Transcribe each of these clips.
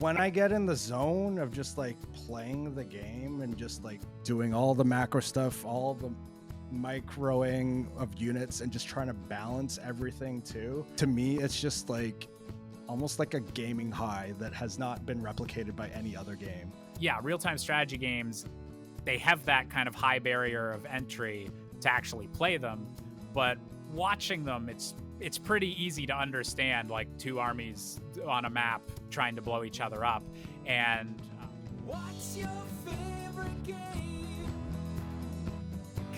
When I get in the zone of just like playing the game and just like doing all the macro stuff, all the microing of units and just trying to balance everything too, to me, it's just like almost like a gaming high that has not been replicated by any other game. Yeah, real-time strategy games, they have that kind of high barrier of entry to actually play them, but watching them, it's pretty easy to understand, like two armies on a map trying to blow each other up. And what's your favorite game?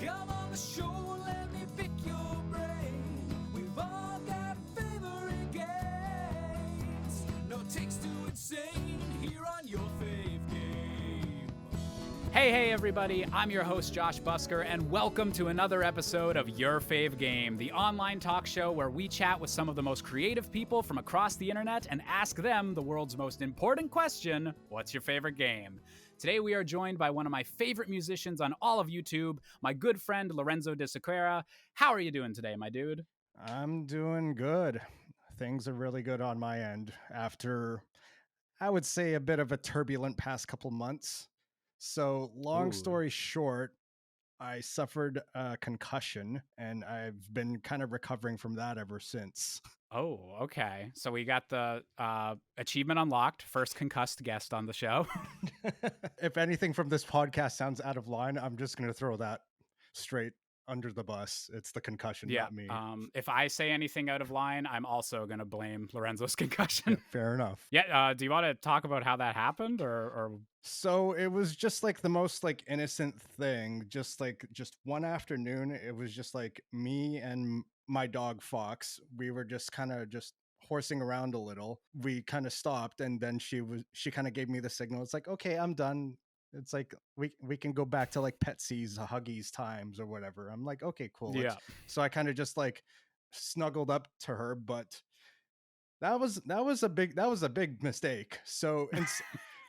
Come on the show, let me pick your brain. We've all got favorite games. No takes too insane here on Your Fave Game. Hey everybody, I'm your host Josh Busker, and welcome to another episode of Your Fave Game, the online talk show where we chat with some of the most creative people from across the internet and ask them the world's most important question: what's your favorite game? Today we are joined by one of my favorite musicians on all of YouTube, my good friend Lorenzo de Sequera. How are you doing today, my dude? I'm doing good. Things are really good on my end after, I would say, a bit of a turbulent past couple months. So long story short, I suffered a concussion and I've been kind of recovering from that ever since. Oh, okay. So we got the achievement unlocked, first concussed guest on the show. If anything from this podcast sounds out of line, I'm just going to throw that straight under the bus. It's the concussion, Yeah. not me. If I say anything out of line, I'm also going to blame Lorenzo's concussion. Yeah, fair enough. Yeah. Do you want to talk about how that happened or? So it was just like the most like innocent thing. Just one afternoon, it was just like me and my dog Fox. We were just kind of just horsing around a little. We kind of stopped, and then she kind of gave me the signal. It's like, okay, I'm done. It's like we can go back to like Petsy's Huggies times or whatever. I'm like, okay, cool. Yeah. So I kind of just like snuggled up to her, but that was a big mistake. So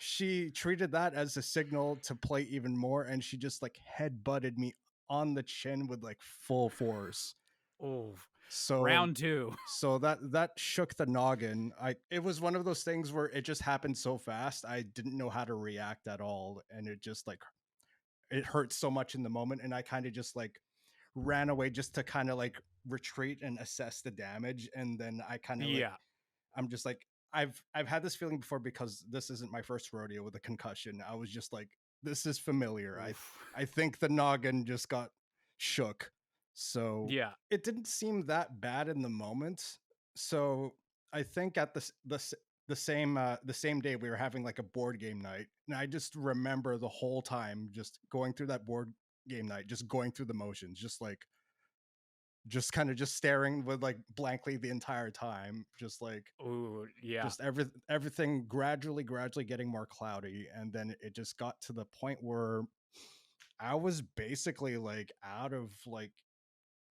she treated that as a signal to play even more, and she just like head butted me on the chin with like full force. Oh, So round two. So that shook the noggin. It was one of those things where it just happened so fast. I didn't know how to react at all, and it just like it hurt so much in the moment, and I kind of just like ran away just to kind of like retreat and assess the damage, and then I kind of like I'm just like I've had this feeling before because this isn't my first rodeo with a concussion. I was just like, this is familiar. I think the noggin just got shook. So Yeah. it didn't seem that bad in the moment. So I think at the same day we were having like a board game night, and I just remember the whole time just going through that board game night, just going through the motions, just kind of just staring with like blankly the entire time, just like, oh yeah, just everything gradually getting more cloudy, and then it just got to the point where I was basically like out of like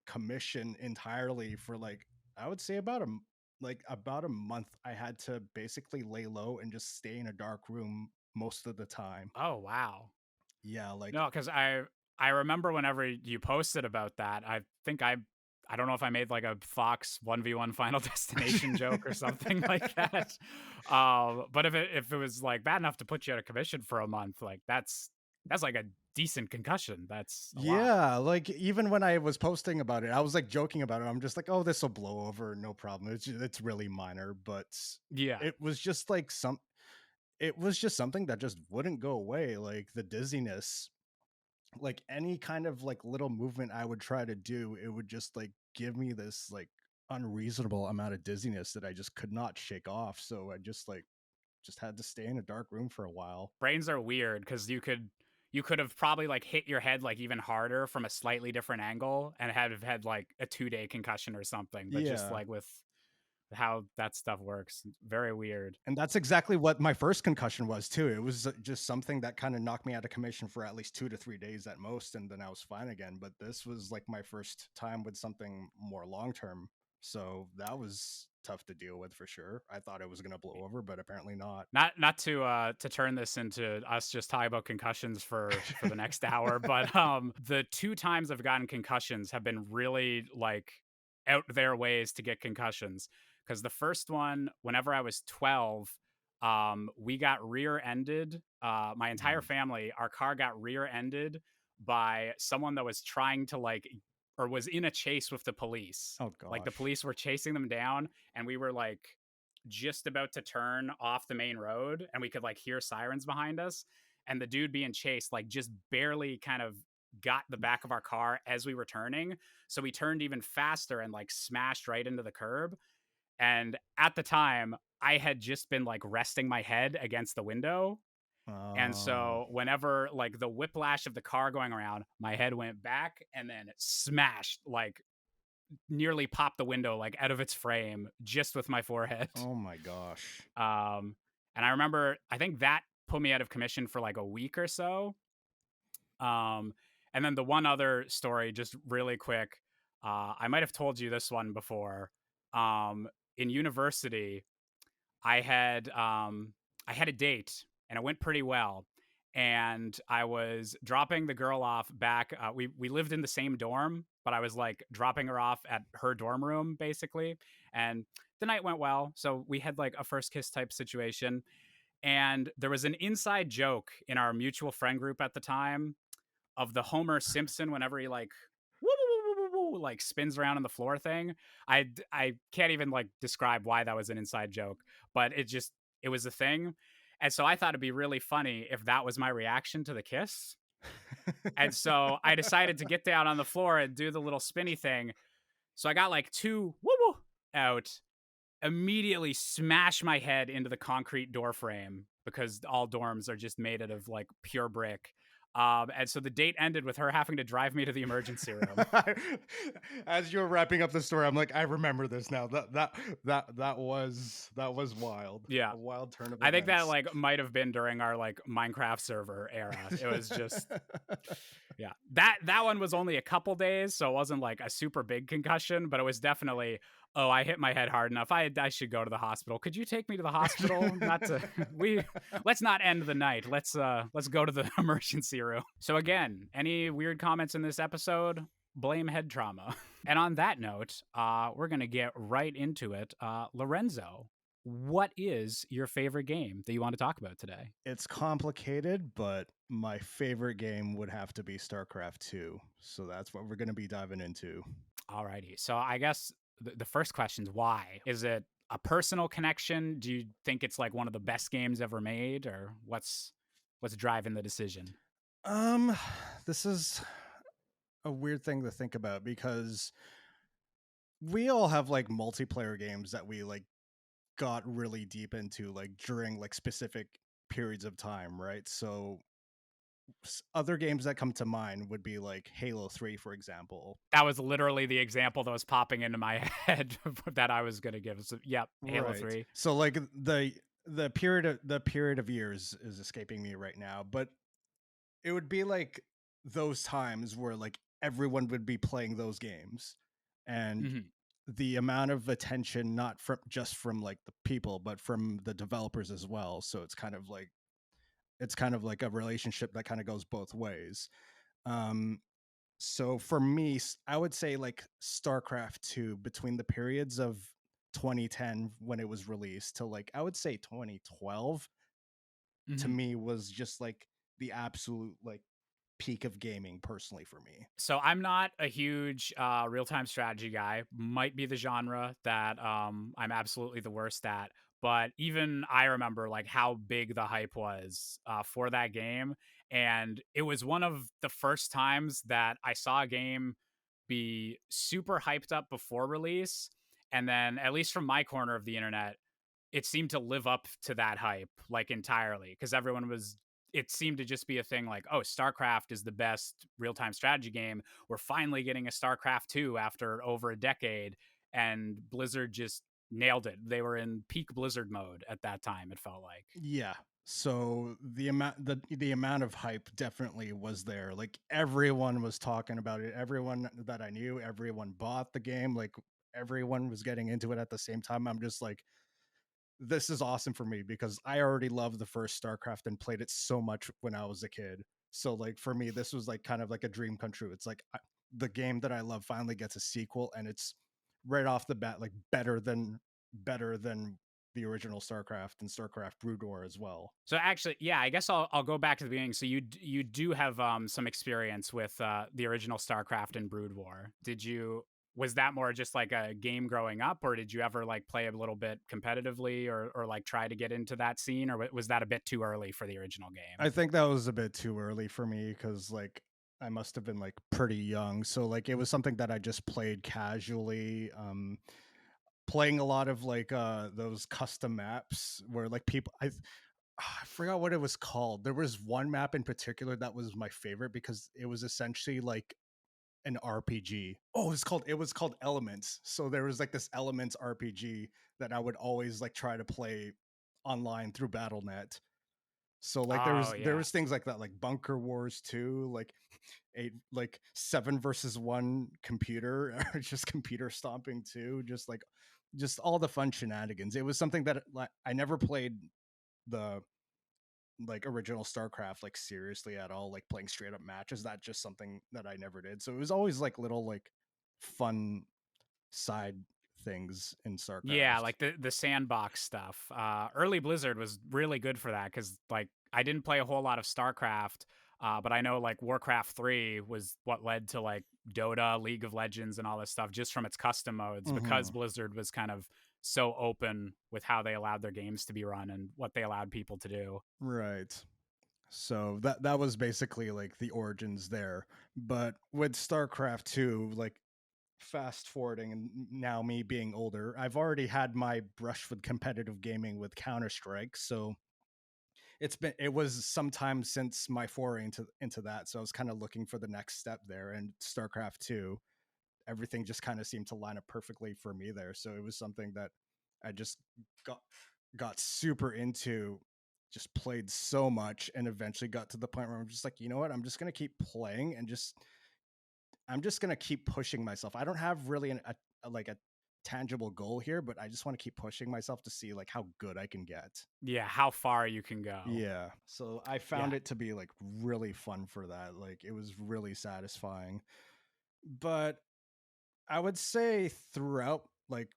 commission entirely for like, I would say about a month. I had to basically lay low and just stay in a dark room most of the time. Oh wow. Yeah, like No, because I remember whenever you posted about that, I think I don't know if I made like a Fox 1v1 Final Destination joke or something like that. But if it was like bad enough to put you out of commission for a month, like that's like a decent concussion. That's a lot. like even when I was posting about it, I was like joking about it. I'm just like, oh, this will blow over, no problem. It's really minor, but Yeah. it was just like it was just something that just wouldn't go away. Like the dizziness, like any kind of like little movement I would try to do, it would just like give me this like unreasonable amount of dizziness that I just could not shake off. So I just had to stay in a dark room for a while. Brains are weird because you could have probably like hit your head like even harder from a slightly different angle and have had like a 2-day concussion or something. But just like with how that stuff works, very weird. And that's exactly what my first concussion was too. It was just something that kind of knocked me out of commission for at least 2 to 3 days at most, and then I was fine again. But this was like my first time with something more long term, so that was tough to deal with for sure. I thought it was going to blow over, but apparently not. Not to turn this into us just talking about concussions for the next hour, but the 2 times I've gotten concussions have been really like out there ways to get concussions. Because the first one, whenever I was 12, we got rear-ended. My entire family, our car got rear-ended by someone that was trying to or was in a chase with the police. Oh Like the gosh. police were chasing them down, and we were like just about to turn off the main road, and we could like hear sirens behind us. And the dude being chased like just barely kind of got the back of our car as we were turning. So we turned even faster and like smashed right into the curb. And at the time, I had just been like resting my head against the window. And Oh. so whenever like the whiplash of the car going around, my head went back and then it smashed, like nearly popped the window like out of its frame just with my forehead. Oh my gosh. Um, and I remember, I think that put me out of commission for like a week or so. And then the one other story, just really quick, I might have told you this one before. In university, I had I had a date and it went pretty well. And I was dropping the girl off back. We lived in the same dorm, but I was like dropping her off at her dorm room basically. And the night went well, so we had like a first kiss type situation. And there was an inside joke in our mutual friend group at the time of the Homer Simpson whenever he like woo, woo, woo, woo, woo, like spins around on the floor thing. I can't even like describe why that was an inside joke, but it was a thing. And so I thought it'd be really funny if that was my reaction to the kiss. And so I decided to get down on the floor and do the little spinny thing. So I got like two woo woo out, immediately smash my head into the concrete door frame because all dorms are just made out of like pure brick. And so the date ended with her having to drive me to the emergency room. As you're wrapping up the story, I'm like, I remember this now. That was wild. Yeah. A wild turn of I think that events. like might have been during our like Minecraft server era. It was just yeah. That one was only a couple days, so it wasn't like a super big concussion, but it was definitely, oh, I hit my head hard enough. I should go to the hospital. Could you take me to the hospital? Not to let's not end the night. Let's go to the emergency room. So again, any weird comments in this episode? Blame head trauma. And on that note, we're gonna get right into it. Lorenzo, what is your favorite game that you want to talk about today? It's complicated, but my favorite game would have to be StarCraft 2. So that's what we're going to be diving into. Alrighty. So I guess the first question is why? Is it a personal connection? Do you think it's like one of the best games ever made, or what's driving the decision? Um, this is a weird thing to think about because we all have like multiplayer games that we like got really deep into like during like specific periods of time, right? So other games that come to mind would be like Halo 3, for example. That was literally the example that was popping into my head that I was gonna give. So, yep, Halo Right. 3. So like the period of years is escaping me right now, but it would be like those times where like everyone would be playing those games, and Mhm. the amount of attention not from just from like the people but from the developers as well. So it's kind of like a relationship that kind of goes both ways. um so for me, I would say like StarCraft 2, between the periods of 2010 when it was released to like I would say 2012, to Mhm. me was just like the absolute like peak of gaming personally for me. So I'm not a huge real-time strategy guy. Might be the genre that I'm absolutely the worst at. But even I remember like how big the hype was for that game, and it was one of the first times that I saw a game be super hyped up before release, and then at least from my corner of the internet, it seemed to live up to that hype like entirely because everyone was, it seemed to just be a thing like, oh, StarCraft is the best real-time strategy game. We're finally getting a StarCraft 2 after over a decade. And Blizzard just nailed it. They were in peak Blizzard mode at that time, it felt like. Yeah. So the amount of hype definitely was there. Like everyone was talking about it. Everyone that I knew, everyone bought the game. Like everyone was getting into it at the same time. I'm just like, this is awesome for me because I already loved the first StarCraft and played it so much when I was a kid. So like for me, this was like kind of like a dream come true. It's like the game that I love finally gets a sequel, and it's right off the bat like better than the original Starcraft and Starcraft Brood War as well. So actually, yeah, I guess I'll go back to the beginning. So you do have some experience with the original StarCraft and Brood War. Was that more just like a game growing up, or did you ever like play a little bit competitively, or like try to get into that scene, or was that a bit too early for the original game? I think that was a bit too early for me because like I must have been like pretty young. So like it was something that I just played casually. Playing a lot of like those custom maps where like I forgot what it was called. There was one map in particular that was my favorite because it was essentially like an RPG. Oh, it was called Elements. So there was like this Elements RPG that I would always like try to play online through Battle.net. So like there Oh was there yeah, was things like that, like Bunker Wars 2, like like 7 versus 1 computer, or just computer stomping too, just all the fun shenanigans. It was something that like I never played the like original StarCraft like seriously at all, like playing straight up matches. That's just something that I never did. So it was always like little like fun side things in yeah, StarCraft. like the sandbox stuff. Early Blizzard was really good for that because like I didn't play a whole lot of StarCraft. But I know like Warcraft 3 was what led to like Dota, League of Legends, and all this stuff just from its custom modes because Hmm. Blizzard was kind of so open with how they allowed their games to be run and what they allowed people to do. Right. So that was basically like the origins there. But with StarCraft 2, like fast forwarding and now me being older, I've already had my brush with competitive gaming with Counter-Strike. So it was some time since my foray into that. So I was kind of looking for the next step there, and StarCraft 2, everything just kind of seemed to line up perfectly for me there. So it was something that I just got got super into, just played so much, and eventually got to the point where I'm just like, you know what, I'm just gonna keep playing and I'm just gonna keep pushing myself. I don't have really like a tangible goal here, but I just want to keep pushing myself to see like how good I can get. Yeah, how far you can go. Yeah. So I Yeah. found it to be like really fun for that. Like it was really satisfying. But I would say throughout, like,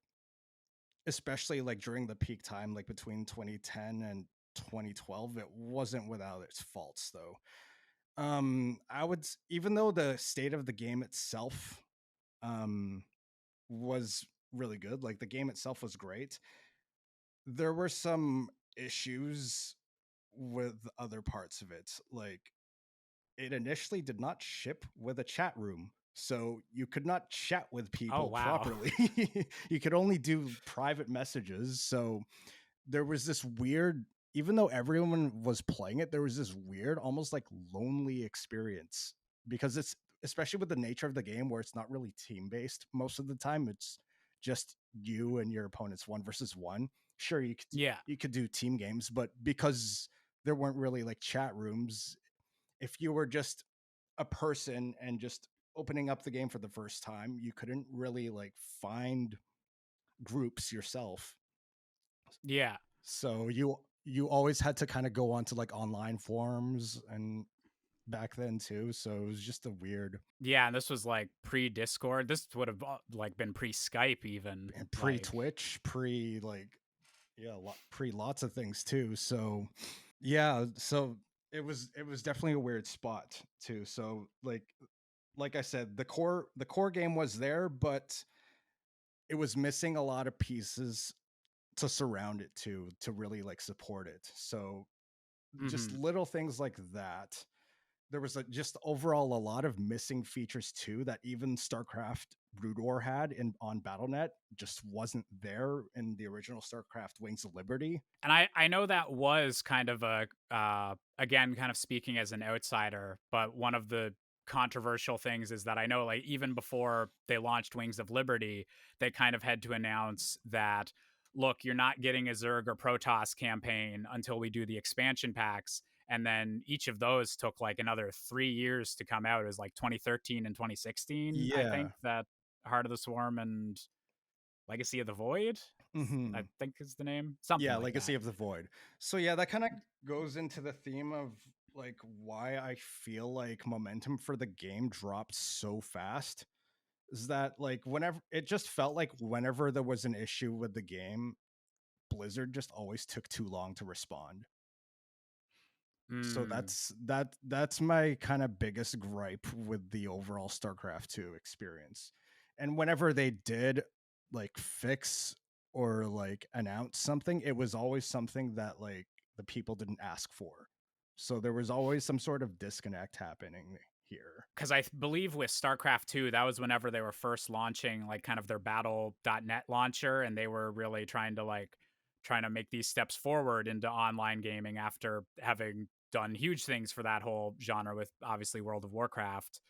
especially like during the peak time, like between 2010 and 2012, it wasn't without its faults though. Even though the state of the game itself um was really good, like the game itself was great, there were some issues with other parts of it. Like it initially did not ship with a chat room. So you could not chat with Oh people wow. properly. You could only do private messages. So there was this weird, even though everyone was playing it, there was this weird, almost like lonely experience because it's especially with the nature of the game where it's not really team based most of the time. It's just you and your opponents 1 versus 1. Sure, Yeah. you could do team games, but because there weren't really like chat rooms, if you were just a person and just opening up the game for the first time, you couldn't really like find groups yourself. Yeah. So you always had to kind of go on to like online forums and back then too. So it was just a weird Yeah, and this was like pre-Discord. This would have like been pre-Skype even. and pre Like, Twitch, pre like yeah, pre lots of things too. So yeah, so it was definitely a weird spot too. So like I said, the core game was there, but it was missing a lot of pieces to surround it to really like support it. So just mhm. little things like that. There was just overall a lot of missing features too that even StarCraft Brood War had in on Battle.net just wasn't there in the original StarCraft Wings of Liberty. And I know that was kind of a again kind of speaking as an outsider, but one of the controversial things is that I know like even before they launched Wings of Liberty, they kind of had to announce that look, you're not getting a Zerg or Protoss campaign until we do the expansion packs. And then each of those took like another 3 years to come out. It was like 2013 and 2016, I Yeah. think, that Heart of the Swarm and Legacy of the Void, I Hmm. think is the name. Something Yeah, like Legacy that. of the Void. So yeah, that kind of goes into the theme of like why I feel like momentum for the game dropped so fast. Is that like whenever it just felt like whenever there was an issue with the game, Blizzard just always took too long to respond. So Mm. that's my kind of biggest gripe with the overall StarCraft 2 experience. And whenever they did like fix or like announce something, it was always something that like the people didn't ask for. So there was always some sort of disconnect happening here. Because I believe with StarCraft 2, that was whenever they were first launching like kind of their battle.net launcher, and they were really trying to make these steps forward into online gaming after having done huge things for that whole genre with obviously World of Warcraft.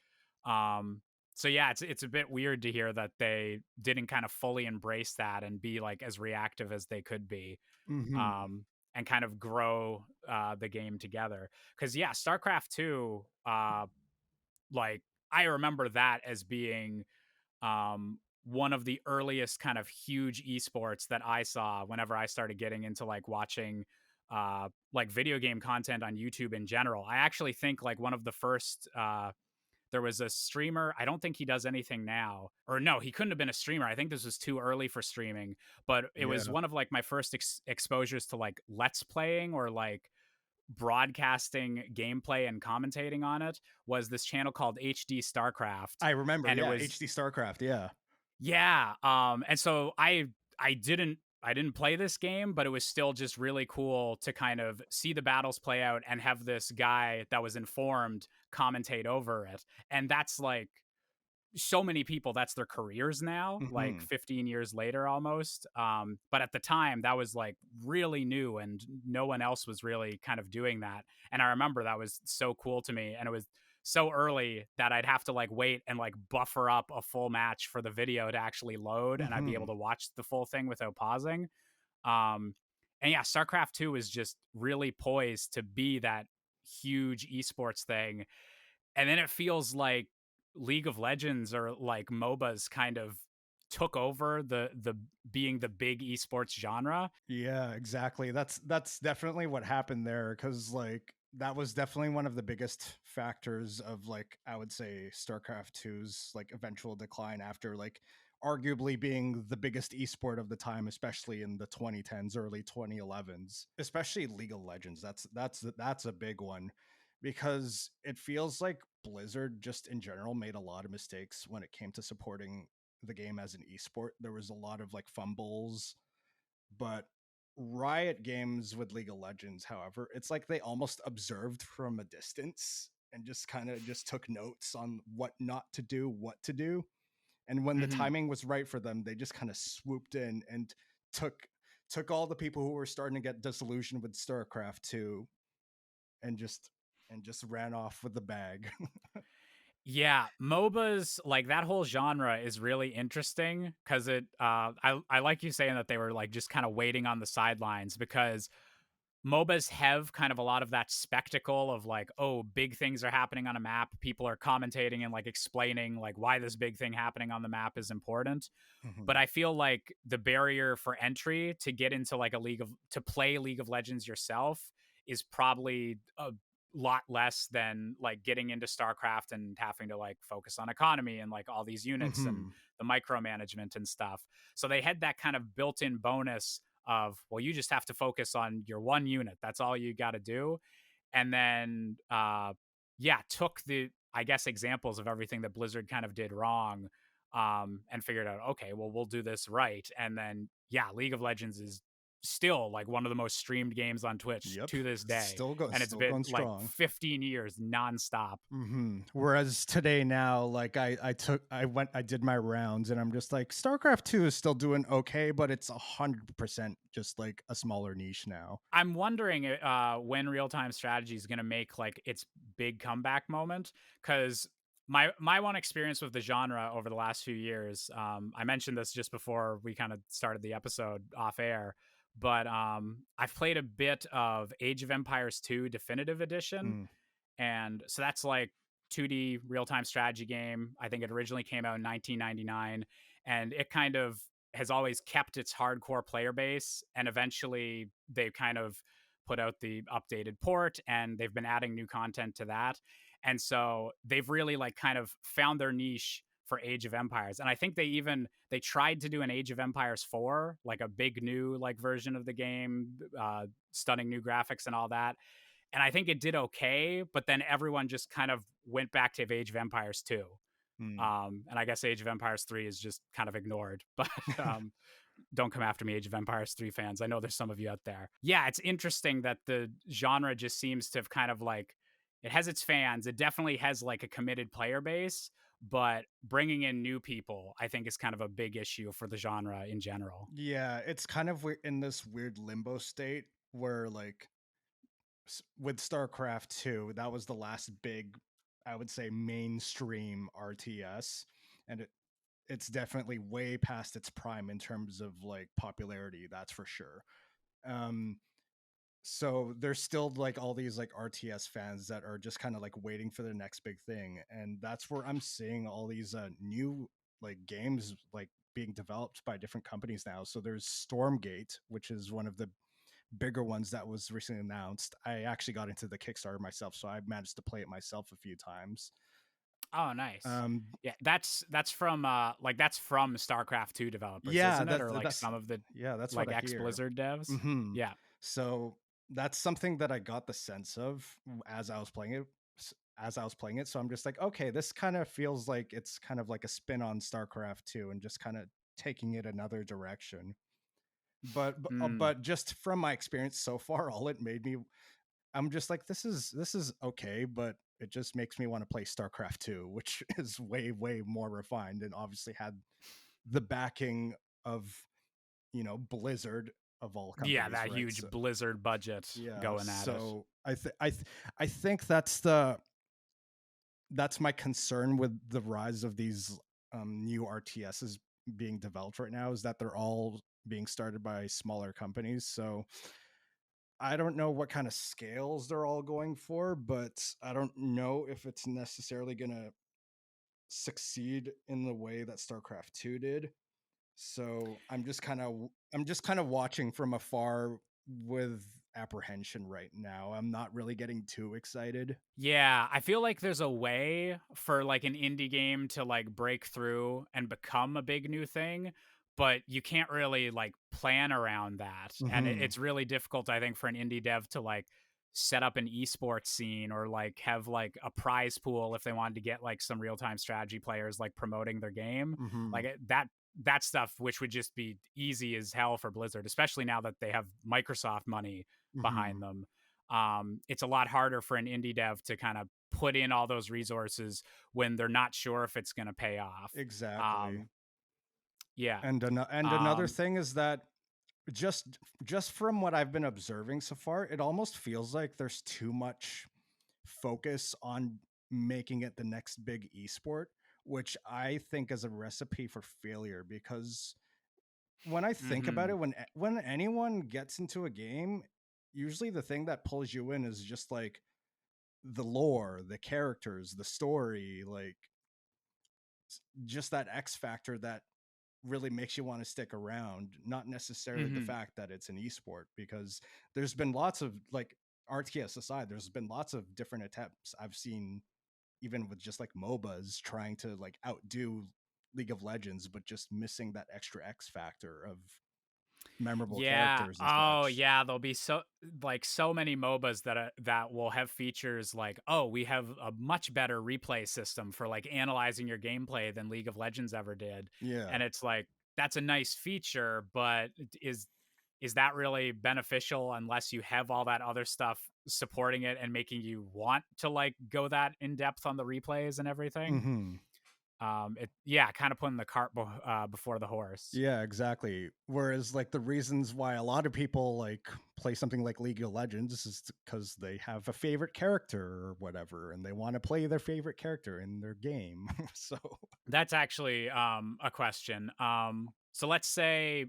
Um so yeah, it's a bit weird to hear that they didn't kind of fully embrace that and be like as reactive as they could be. Mhm. Um and kind of grow the game together. Because yeah, StarCraft 2, like I remember that as being one of the earliest kind of huge esports that I saw whenever I started getting into like watching like video game content on YouTube in general. I actually think like one of the first there was a streamer. I don't think he does anything now. Or no, he couldn't have been a streamer. I think this was too early for streaming, but it was Yeah. one of like my first exposures to like let's playing or like broadcasting gameplay and commentating on it was this channel called HD Starcraft. I remember, And it yeah, was HD StarCraft, yeah. yeah, and so I didn't play this game, but it was still just really cool to kind of see the battles play out and have this guy that was informed commentate over it. And that's like so many people, that's their careers now, like Mhm. 15 years later almost. But at the time that was like really new and no one else was really kind of doing that. And I remember that was so cool to me. And it was so early that I'd have to like wait and like buffer up a full match for the video to actually load and I'd be able Mhm. to watch the full thing without pausing. Um, and yeah, StarCraft 2 is just really poised to be that huge esports thing. And then it feels like League of Legends or like MOBAs kind of took over the being the big esports genre. Yeah, exactly. That's definitely what happened there cuz like that was definitely one of the biggest factors of like I would say StarCraft 2's like eventual decline after like arguably being the biggest esport of the time, especially in the 2010s, early 2011s. Especially League of Legends. That's a big one because it feels like Blizzard just in general made a lot of mistakes when it came to supporting the game as an esport. There was a lot of like fumbles, but Riot Games with League of Legends, however, it's like they almost observed from a distance and just kind of just took notes on what not to do, what to do. And when the Mm-hmm. timing was right for them, they just kind of swooped in and took took all the people who were starting to get disillusioned with StarCraft 2 and just ran off with the bag. Yeah, MOBAs, like that whole genre is really interesting because I like you saying that they were like just kind of waiting on the sidelines because MOBAs have kind of a lot of that spectacle of like, oh, big things are happening on a map. People are commentating and like explaining like why this big thing happening on the map is important. But Mhm. I feel like the barrier for entry to get into like to play League of Legends yourself is probably a lot less than like getting into StarCraft and having to like focus on economy and like all these units and Mhm. the micromanagement and stuff. So they had that kind of built-in bonus of, well, you just have to focus on your one unit. That's all you got to do. And then yeah, took the, I guess, examples of everything that Blizzard kind of did wrong, and figured out, okay, well, we'll do this right. And then yeah, League of Legends is still like one of the most streamed games on Twitch Yep. to this day, and it's Still been going like strong. 15 years nonstop. Whereas today now, like I did my rounds and I'm just like StarCraft 2 is still doing okay, but it's 100% just like a smaller niche now. I'm wondering when real time strategy is going to make like its big comeback moment, because my one experience with the genre over the last few years, I mentioned this just before we kind of started the episode off air, but I've played a bit of Age of Empires 2 Definitive Edition, Mm. and so that's like 2D real time strategy game. I think it originally came out in 1999, and it kind of has always kept its hardcore player base. And eventually they kind of put out the updated port and they've been adding new content to that. And so they've really like kind of found their niche for Age of Empires. And I think they tried to do an Age of Empires 4, like a big new like version of the game, stunning new graphics and all that. And I think it did okay, but then everyone just kind of went back to Age of Empires 2. Hmm. And I guess Age of Empires 3 is just kind of ignored. But don't come after me, Age of Empires 3 fans. I know there's some of you out there. Yeah, it's interesting that the genre just seems to have kind of like, it has its fans. It definitely has like a committed player base, but bringing in new people, I think, is kind of a big issue for the genre in general. Yeah, it's kind of in this weird limbo state where, like, with StarCraft 2, that was the last big, I would say, mainstream RTS, and it's definitely way past its prime in terms of like popularity, that's for sure. Um, so there's still like all these like RTS fans that are just kind of like waiting for the next big thing, and that's where I'm seeing all these new like games like being developed by different companies now. So there's Stormgate, which is one of the bigger ones that was recently announced. I actually got into the Kickstarter myself, so I managed to play it myself a few times. Oh, nice. Um, Yeah, that's from that's from StarCraft 2 developers, yeah, isn't it? Or like that's some of the yeah, that's what like I ex hear. Blizzard devs? Hmm. Yeah. So that's something that I got the sense of as I was playing it. As I was playing it, so I'm just like, okay, this kind of feels like it's kind of like a spin on StarCraft 2 and just kind of taking it another direction. Mm. But just from my experience so far, all it made me, I'm just like, this is okay, but it just makes me want to play StarCraft 2, which is way more refined and obviously had the backing of, Blizzard of all Yeah, companies, that right? huge So Blizzard budget yeah, going at it. so I think that's my concern with the rise of these new RTSs being developed right now, is that they're all being started by smaller companies. So I don't know what kind of scales they're all going for, but I don't know if it's necessarily going to succeed in the way that StarCraft 2 did. So I'm just kind of watching from afar with apprehension right now. I'm not really getting too excited. Yeah, I feel like there's a way for like an indie game to like break through and become a big new thing, but you can't really like plan around that. And Hmm. it's really difficult, I think, for an indie dev to like set up an esports scene or like have like a prize pool if they wanted to get like some real-time strategy players like promoting their game. Hmm. Like that stuff, which would just be easy as hell for Blizzard, especially now that they have Microsoft money behind Hmm. them. It's a lot harder for an indie dev to kind of put in all those resources when they're not sure if it's going to pay off. Exactly. Um, yeah. And another Um, thing is that just from what I've been observing so far, it almost feels like there's too much focus on making it the next big esport, which I think is a recipe for failure. Because when I think about mhm. it, when anyone gets into a game, usually the thing that pulls you in is just like the lore, the characters, the story, like just that X factor that really makes you want to stick around, not necessarily the Mhm. fact that it's an esport. Because there's been lots of like, RTS aside, there's been lots of different attempts I've seen, even with just like MOBAs trying to like outdo League of Legends, but just missing that extra X factor of memorable Yeah. characters and Oh, such. yeah. There'll be so many MOBAs that will have features like, oh, we have a much better replay system for like analyzing your gameplay than League of Legends ever did, Yeah. and it's like that's a nice feature, but is that really beneficial unless you have all that other stuff supporting it and making you want to like go that in depth on the replays and everything? Hmm. It yeah, kind of putting the cart before the horse. Yeah, exactly. Whereas like the reasons why a lot of people like play something like League of Legends is because they have a favorite character or whatever, and they want to play their favorite character in their game. So That's actually a question. So let's say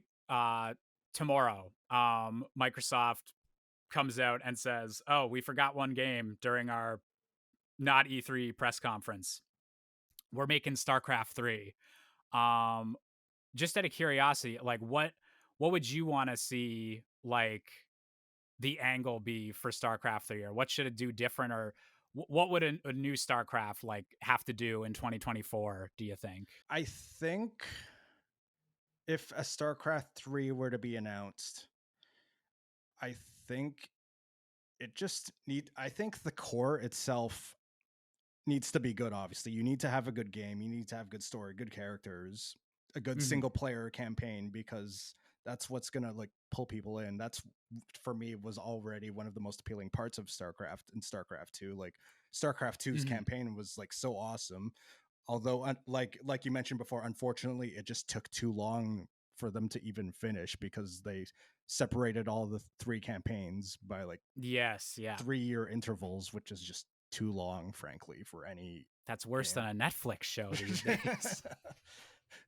tomorrow Microsoft comes out and says, "Oh, we forgot one game during our not E3 press conference. We're making StarCraft 3." Um, just out of curiosity, like what would you want to see like the angle be for StarCraft 3, or what should it do different, or What would a new StarCraft like have to do in 2024, do you think? I think if a StarCraft 3 were to be announced, I think I think the core itself needs to be good. Obviously, you need to have a good game, you need to have good story, good characters, a good Mhm. single player campaign, because that's what's gonna like pull people in. That's, for me, was already one of the most appealing parts of StarCraft and StarCraft 2. Like StarCraft two's Mhm. campaign was like so awesome, although like you mentioned before, unfortunately it just took too long for them to even finish, because they separated all the three campaigns by like Yes, yeah. 3-year intervals, which is just too long, frankly, for any That's worse than game. a Netflix show these days.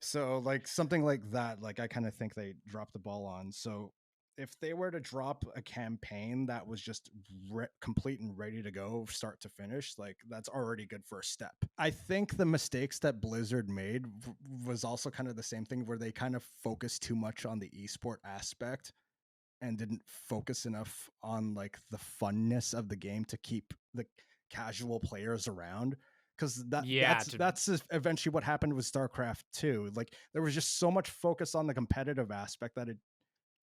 So like something like that, like I kind of think they dropped the ball on. So if they were to drop a campaign that was just complete and ready to go start to finish, like that's already good first step. I think the mistakes that Blizzard made was also kind of the same thing, where they kind of focused too much on the esport aspect and didn't focus enough on like the funness of the game to keep the casual players around, because Yeah, to that's eventually what happened with StarCraft 2. Like there was just so much focus on the competitive aspect that it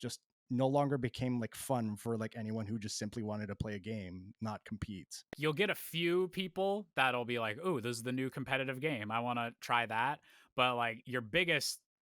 just no longer became like fun for like anyone who just simply wanted to play a game, not compete. you'll get a few people that'll be like, "Oh, this is the new competitive game. I want to try that." But like the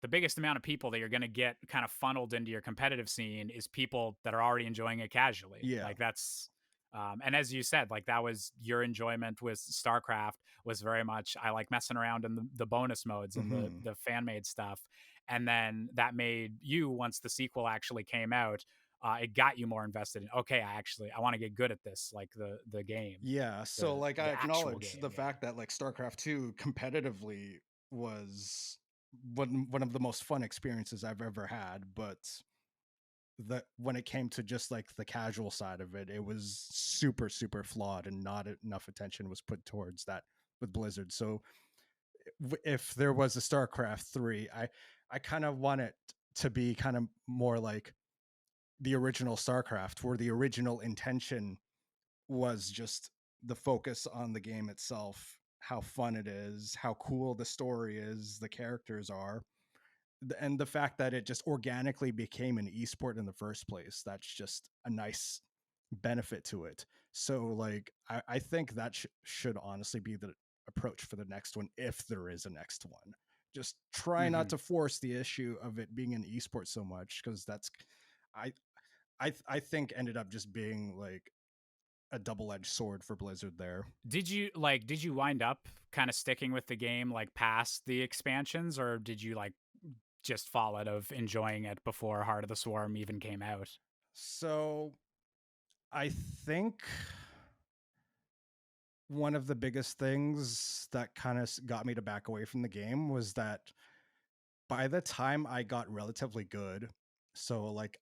biggest amount of people that you're going to get kind of funneled into your competitive scene is people that are already enjoying it casually. Yeah. Like that's and as you said, like that was your enjoyment with StarCraft was very much I like messing around in the bonus modes and Hmm. the fan made stuff. And then that made you, once the sequel actually came out, it got you more invested in, okay, I want to get good at this, like the game, Yeah, so like I the actual acknowledge game. the Yeah. fact that like StarCraft 2 competitively was one of the most fun experiences I've ever had, but that when it came to just like the casual side of it, it was super flawed, and not enough attention was put towards that with Blizzard. So if there was a StarCraft 3, I kind of want it to be kind of more like the original StarCraft, where the original intention was just the focus on the game itself, how fun it is, how cool the story is, the characters are, and the fact that it just organically became an esport in the first place. That's just a nice benefit to it. So like I think that should honestly be the approach for the next one, if there is a next one. Just try not Hmm. to force the issue of it being an esport so much, because that's I I think ended up just being like a double-edged sword for Blizzard there. Did you wind up kind of sticking with the game like past the expansions, or did you like just fall out of enjoying it before Heart of the Swarm even came out? So I think one of the biggest things that kind of got me to back away from the game was that by the time I got relatively good, so like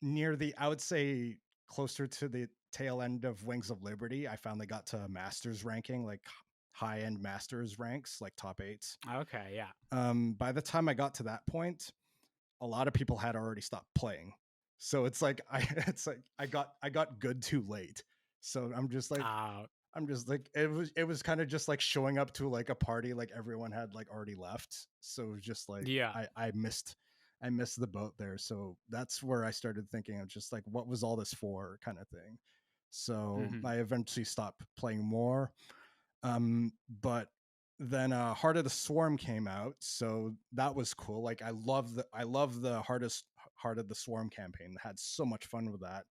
near the, I would say closer to the tail end of Wings of Liberty, I finally got to masters ranking, like high end masters ranks, like top eights. Okay, yeah. By the time I got to that point, a lot of people had already stopped playing. So it's like it's like I got good too late. So Uh, I'm just like it was kind of just like showing up to like a party like everyone had like already left. So it was just like yeah. I missed the boat there. So that's where I started thinking of just like, what was all this for, kind of thing. So Hmm. I eventually stopped playing more. But then Heart of the Swarm came out, so that was cool. Like I love the Heart of the Swarm campaign. Had so much fun with that.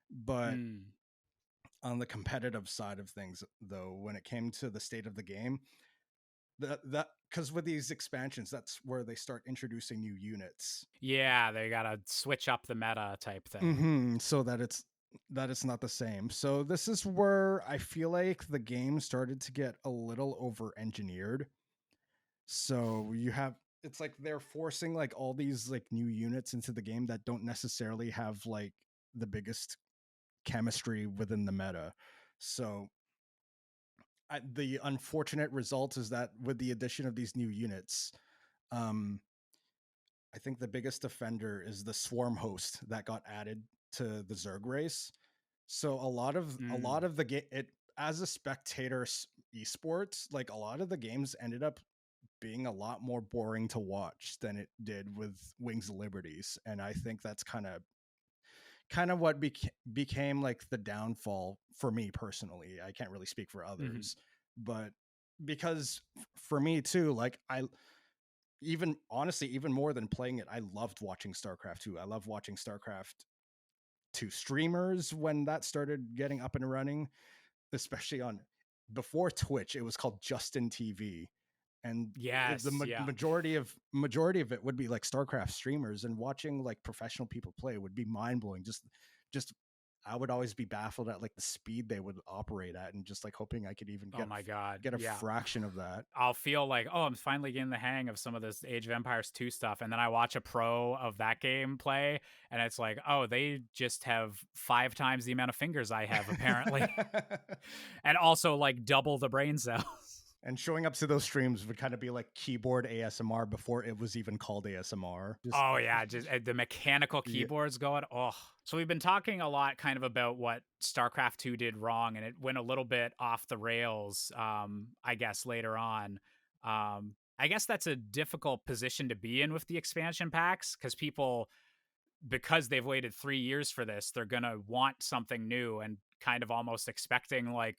But Mm. on the competitive side of things, though, when it came to the state of the game, that because with these expansions, that's where they start introducing new units. Yeah, they gotta switch up the meta type thing. So that it's not the same. So this is where I feel like the game started to get a little over engineered. So you have, it's like they're forcing like all these like new units into the game that don't necessarily have like the biggest chemistry within the meta. So the unfortunate result is that with the addition of these new units, um, I think the biggest offender is the swarm host that got added to the Zerg race. So a lot Mm. of the game, it as a spectator esports, like a lot of the games ended up being a lot more boring to watch than it did with Wings of Liberties, and I think that's kind of what became like the downfall for me personally. I can't really speak for Mhm. others, but because for me too, like I even honestly, even more than playing it, I loved watching StarCraft 2. I love watching StarCraft 2 streamers when that started getting up and running, especially on before Twitch, it was called Justin TV. And the Yes, yeah. majority of it would be like StarCraft streamers, and watching like professional people play would be mind blowing. Just I would always be baffled at like the speed they would operate at, and just like hoping I could even Oh my god. get a Yeah. fraction of that. I'll feel like, oh, I'm finally getting the hang of some of this Age of Empires 2 stuff. And then I watch a pro of that game play, and it's like, oh, they just have 5 times the amount of fingers I have, apparently. And also like double the brain cells. And showing up to those streams would kind of be like keyboard ASMR before it was even called ASMR. Just Oh yeah, just the mechanical yeah. keyboards going. Oh, so we've been talking a lot, kind of about what StarCraft 2 did wrong, and it went a little bit off the rails. I guess later on. I guess that's a difficult position to be in with the expansion packs, because they've waited 3 years for this, they're gonna want something new and kind of almost expecting like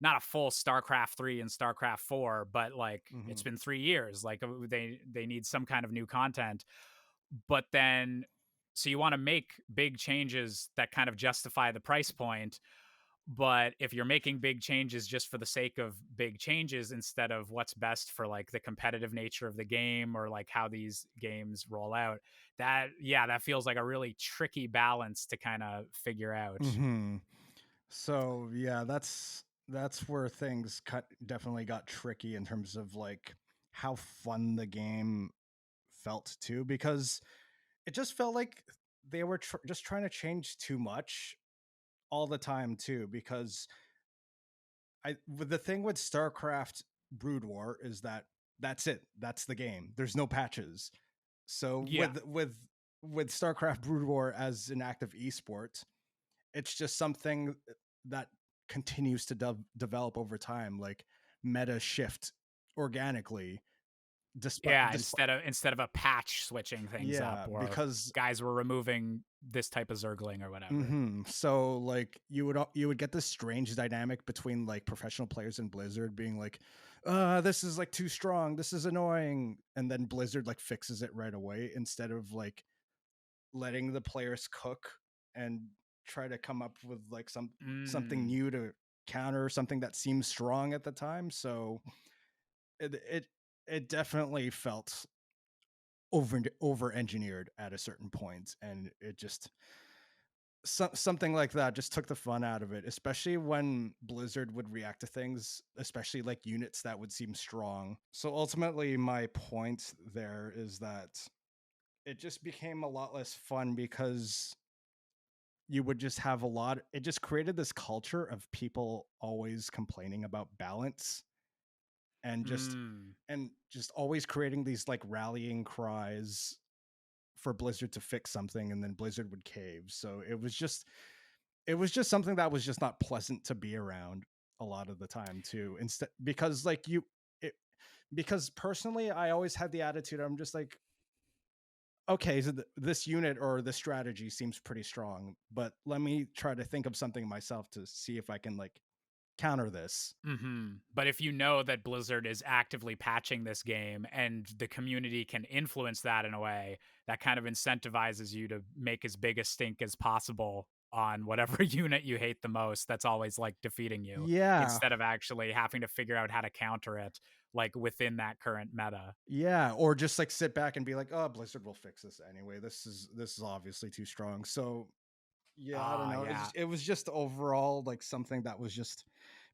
not a full StarCraft 3 and StarCraft 4, but like it's Mhm. been 3 years. Like they need some kind of new content. But then so you want to make big changes that kind of justify the price point. But if you're making big changes just for the sake of big changes instead of what's best for like the competitive nature of the game or like how these games roll out, that feels like a really tricky balance to kind of figure out. Mhm. So yeah, that's where things definitely got tricky in terms of like how fun the game felt too, because it just felt like they were just trying to change too much all the time too. Because the thing with StarCraft Brood War is that that's it. That's the game. There's no patches. So Yeah. with StarCraft Brood War as an active esport, it's just something that continues to develop over time, like meta shift organically Yeah, despite instead of a patch switching things up, yeah, or because guys were removing this type of zergling or whatever. so like you would get this strange dynamic between like professional players and Blizzard being like, this is like too strong, this is annoying, and then Blizzard like fixes it right away instead of like letting the players cook and try to come up with like something Mm. new to counter something that seems strong at the time. So it it definitely felt over engineered at a certain point, and it just something like that just took the fun out of it, especially when Blizzard would react to things, especially like units that would seem strong. So ultimately my point there is that it just became a lot less fun because you would just have it just created this culture of people always complaining about balance, and Mm. just always creating these like rallying cries for Blizzard to fix something, and then Blizzard would cave. So it was just something that was just not pleasant to be around a lot of the time too. Instead, because like it, because personally I always had the attitude, I'm just like, okay, so this unit or this strategy seems pretty strong, but let me try to think of something myself to see if I can like counter this. But if you know that Blizzard is actively patching this game and the community can influence that in a way, that kind of incentivizes you to make as big a stink as possible on whatever unit you hate the most that's always like defeating you, Yeah. instead of actually having to figure out how to counter it like within that current meta. Yeah, or just like sit back and be like, "Oh, Blizzard will fix this anyway. This is obviously too strong." So, yeah, I don't know. Yeah. It was just overall like something that was just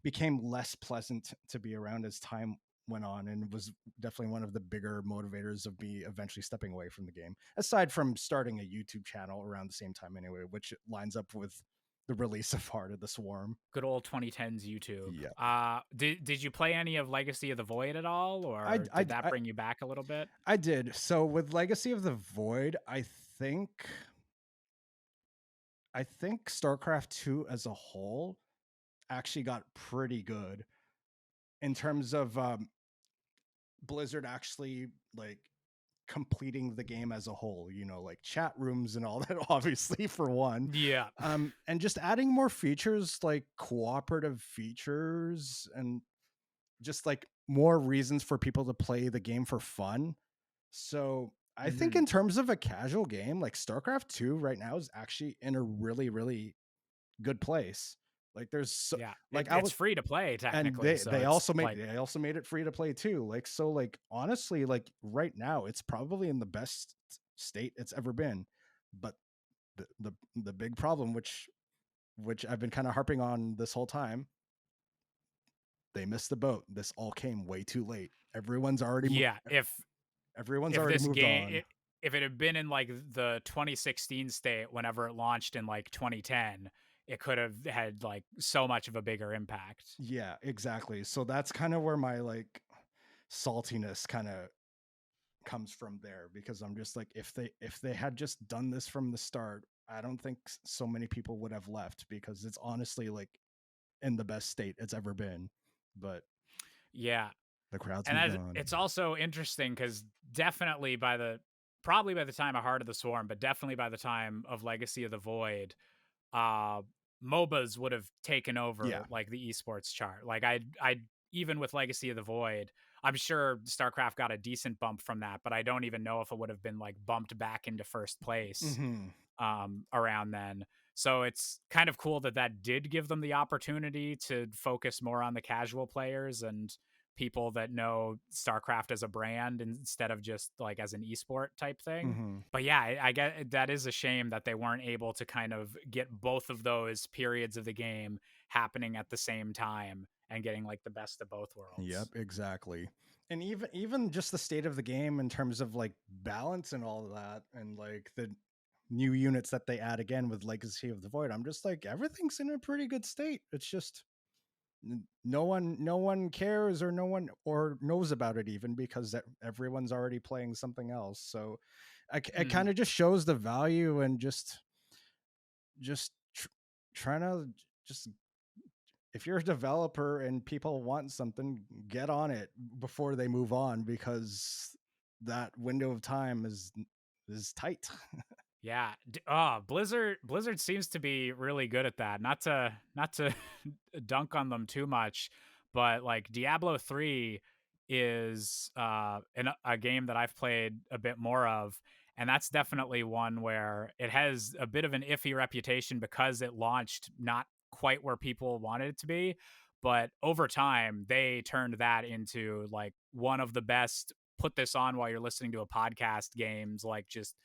became less pleasant to be around as time went on, and was definitely one of the bigger motivators of me eventually stepping away from the game. Aside from starting a YouTube channel around the same time anyway, which lines up with the release of Heart of the Swarm. Good old 2010s YouTube. Yeah. Did you play any of Legacy of the Void at all, I or I did that I, bring you back a little bit? I did. So with Legacy of the Void, think I think StarCraft 2 as a whole, actually got pretty good in terms of Blizzard actually like completing the game as a whole, you know, like chat rooms and all that, obviously, for one. Yeah. And just adding more features like cooperative features and just like more reasons for people to play the game for fun. So I think Mhm. in terms of a casual game, like StarCraft 2 right now is actually in a really, really good place. Like there's so, Yeah. like I It's was free to play and technically, they so they it's also made like they also made it free to play too. Like so like honestly, like right now it's probably in the best state it's ever been. But the big problem which I've been kind of harping on this whole time, they missed the boat. This all came way too late. yeah, Everyone's if already this moved game on. if it had been in like the 2016 state whenever it launched in like 2010, it could have had like so much of a bigger impact. Yeah, exactly. So that's kind of where my like saltiness kind of comes from there, because I'm just like if they had just done this from the start, I don't think so many people would have left, because it's honestly like in the best state it's ever been. But Yeah. the crowd's And moved on. it's also interesting because definitely probably by the time of Heart of the Swarm, but definitely by the time of Legacy of the Void, uh, MOBAs would have taken Yeah. over like the esports chart. Like I even with Legacy of the Void, I'm sure StarCraft got a decent bump from that, but I don't even know if it would have been like bumped back into first place Hmm. around then. So it's kind of cool that that did give them the opportunity to focus more on the casual players and people that know StarCraft as a brand instead of just like as an esport type thing. Hmm. But yeah, I get that is a shame that they weren't able to kind of get both of those periods of the game happening at the same time and getting like the best of both Yep, worlds. exactly. And even just the state of the game in terms of like balance and all of that, and like the new units that they add again with Legacy of the Void, I'm just like everything's in a pretty good state. It's just no one cares, or no one or knows about it even, because everyone's already playing something else. So it kind Mhm. of just shows the value, and just trying to just, if you're a developer and people want something, get on it before they move on, because that window of time is tight. Yeah. Blizzard seems to be really good at that. Not to dunk on them too much, but like Diablo 3 is a game that I've played a bit more of, and that's definitely one where it has a bit of an iffy reputation because it launched not quite where people wanted it to be, but over time they turned that into like one of the best put this on while you're listening to a podcast games, like just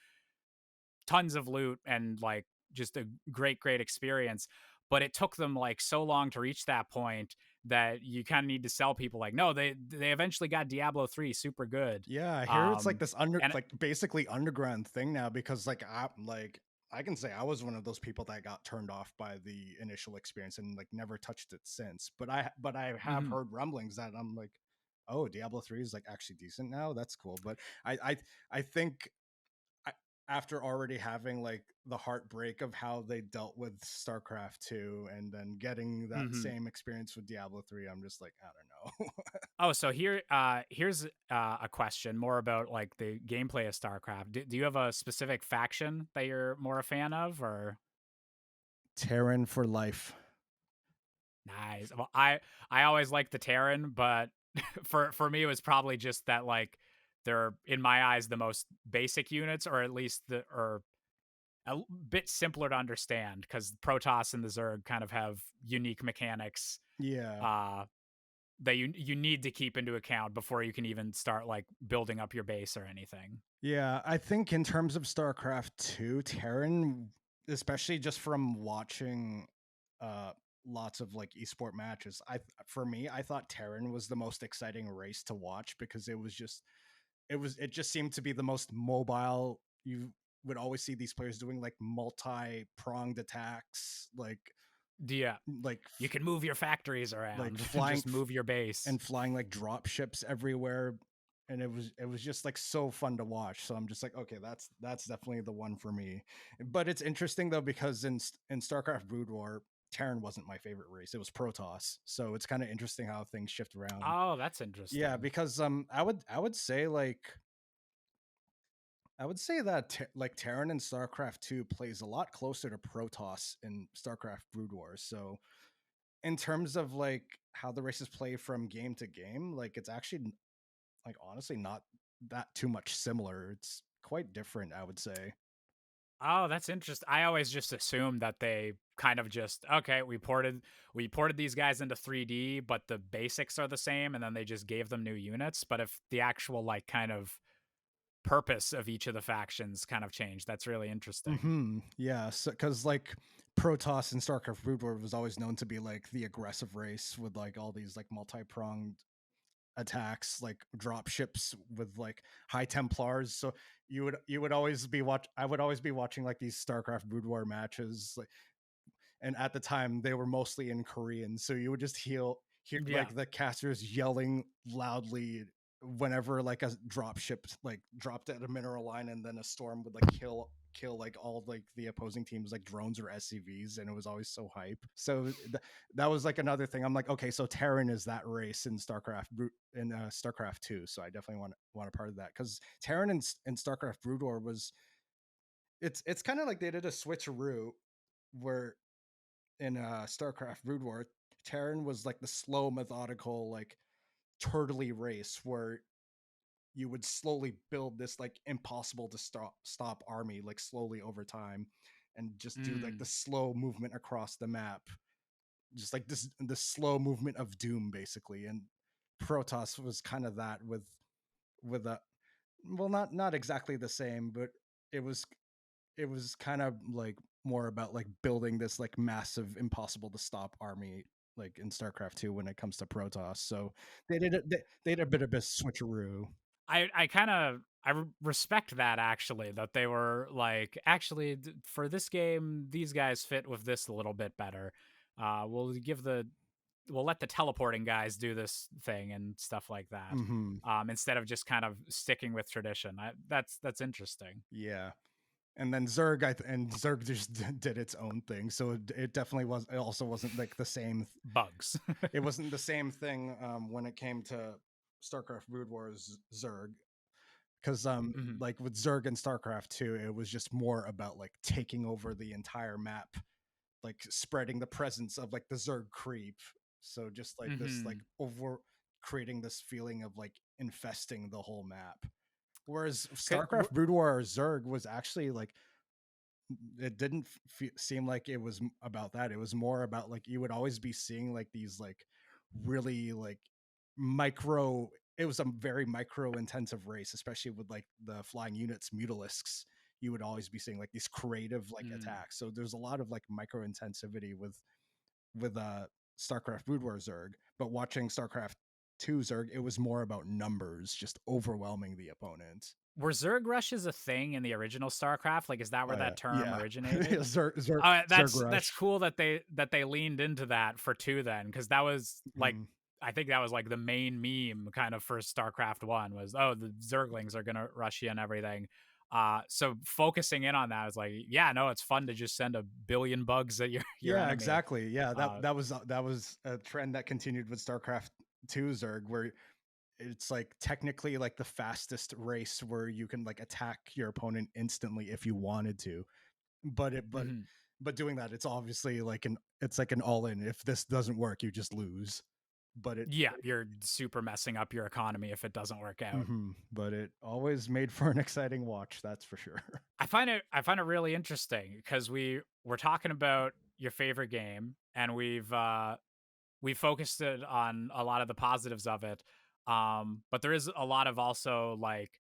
tons of loot and like just a great experience. But it took them like so long to reach that point that you kind of need to sell people like, no, they eventually got Diablo 3 super good. Yeah, I hear it's like um this and like basically underground thing now, because I can say I was one of those people that got turned off by the initial experience and like never touched it since. But I have mhm. heard rumblings that I'm like, oh, Diablo 3 is like actually decent now. That's cool. But I think I, after already having like the heartbreak of how they dealt with StarCraft 2 and then getting that Mhm. same experience with Diablo 3, I'm just like, I don't know. Oh, so here's a question more about like the gameplay of StarCraft. Do you have a specific faction that you're more a fan of, or? Terran for life. Nice. Well, I always liked the Terran, but for me it was probably just that like they're in my eyes the most basic units, or at least bit simpler to understand because Protoss and the Zerg kind of have unique mechanics Yeah. uh that you need to keep into account before you can even start like building up your base or anything. Yeah, I think in terms of StarCraft 2, Terran, especially just from watching uh lots of like esport matches, for me, I thought Terran was the most exciting race to watch, because it just seemed to be the most mobile. You would always see these players doing like multi-pronged attacks, Yeah, like you can move your factories like around, flying just move your base. and flying like drop ships everywhere, and it was just like so fun to watch. So I'm just like, okay, that's definitely the one for me. But it's interesting though, because in StarCraft Brood War, Terran wasn't my favorite race. It was Protoss. So it's kind of interesting how things shift around. Oh, that's Yeah, interesting. because I would say like I would say that like Terran in StarCraft 2 plays a lot closer to Protoss in StarCraft Brood Wars. So in terms of like how the races play from game to game, like it's actually like honestly not that too much similar. It's quite different, I would say. Oh, that's interesting. I always just assumed that they kind of just okay, we ported these guys into 3D, but the basics are the same, and then they just gave them new units. But if the actual like kind of purpose of each of the factions kind of changed, that's really interesting. Yeah, so because like Protoss and StarCraft Brood War was always known to be like the aggressive race with like all these like multi-pronged attacks, like drop ships with like high Templars. So you would always be watch I would always be watching like these StarCraft Brood War matches, like, and at the time they were mostly in Korean, so you would just hear Yeah. like the casters yelling loudly whenever like a drop ship like dropped at a mineral line, and then a storm would like kill like all like the opposing teams like drones or SCVs, and it was always so hype. So that was like another thing. I'm like, okay, so Terran is that race in StarCraft 2, so I definitely want a part of that because Terran in StarCraft Brood War was it's kind of like they did a switcheroo where in StarCraft Brood War, Terran was like the slow, methodical, like turtley race where you would slowly build this like impossible to stop army like slowly over time, and just do like the Mm. slow movement across the map, just like the slow movement of doom basically. And Protoss was kind of that with a well, not exactly the same, but it was it was kind of like more about like building this like massive impossible to stop army like in StarCraft 2 when it comes to Protoss. So they did a bit of a switcheroo. I kind of respect that actually, that they were like actually for this game these guys fit with this a little bit better. We'll let the teleporting guys do this thing and stuff like that, Mhm. instead of just kind of sticking with tradition. That's interesting. Yeah. And then Zerg and Zerg just did its own thing. So it definitely was it also wasn't like the same Bugs. it wasn't the same thing when it came to StarCraft Brood Wars Zerg. Because Mhm. like with Zerg and StarCraft 2, it was just more about like taking over the entire map, like spreading the presence of like the Zerg creep. So just like this like Mhm. over creating this feeling of like infesting the whole map. Whereas 'Cause StarCraft Brood War or Zerg was actually like it didn't seem like it was about that. It was more about like you would always be seeing like these like really like micro. It was a very micro intensive race, especially with like the flying units, mutalisks. You would always be seeing like these creative like mm. attacks. So there's a lot of like micro intensivity with StarCraft Brood War Zerg. But watching StarCraft 2 Zerg, it was more about numbers, just overwhelming the opponent. Were Zerg rushes a thing in the original StarCraft? Like, is that where Oh that term yeah, originated? yeah. Zerg Zerg That's Rush. cool that they leaned into that for 2 then, because that was like Mm. I think that was like the main meme kind of for StarCraft 1 was, oh, the Zerglings are gonna rush you and everything. So focusing in on that is like, yeah, no, it's fun to just send a billion bugs at your Yeah, enemy. exactly. Yeah, Uh, that was a trend that continued with StarCraft 2 Zerg, where it's like technically like the fastest race where you can like attack your opponent instantly if you wanted to. But it mhm. but doing that, it's obviously like an all in. If this doesn't work, you just lose. But it Yeah, you're super messing up your economy if it doesn't work out. but it always made for an exciting watch, that's for sure. I find it really interesting because we're talking about your favorite game and we focused it on a lot of the positives of it. But there is a lot of also like,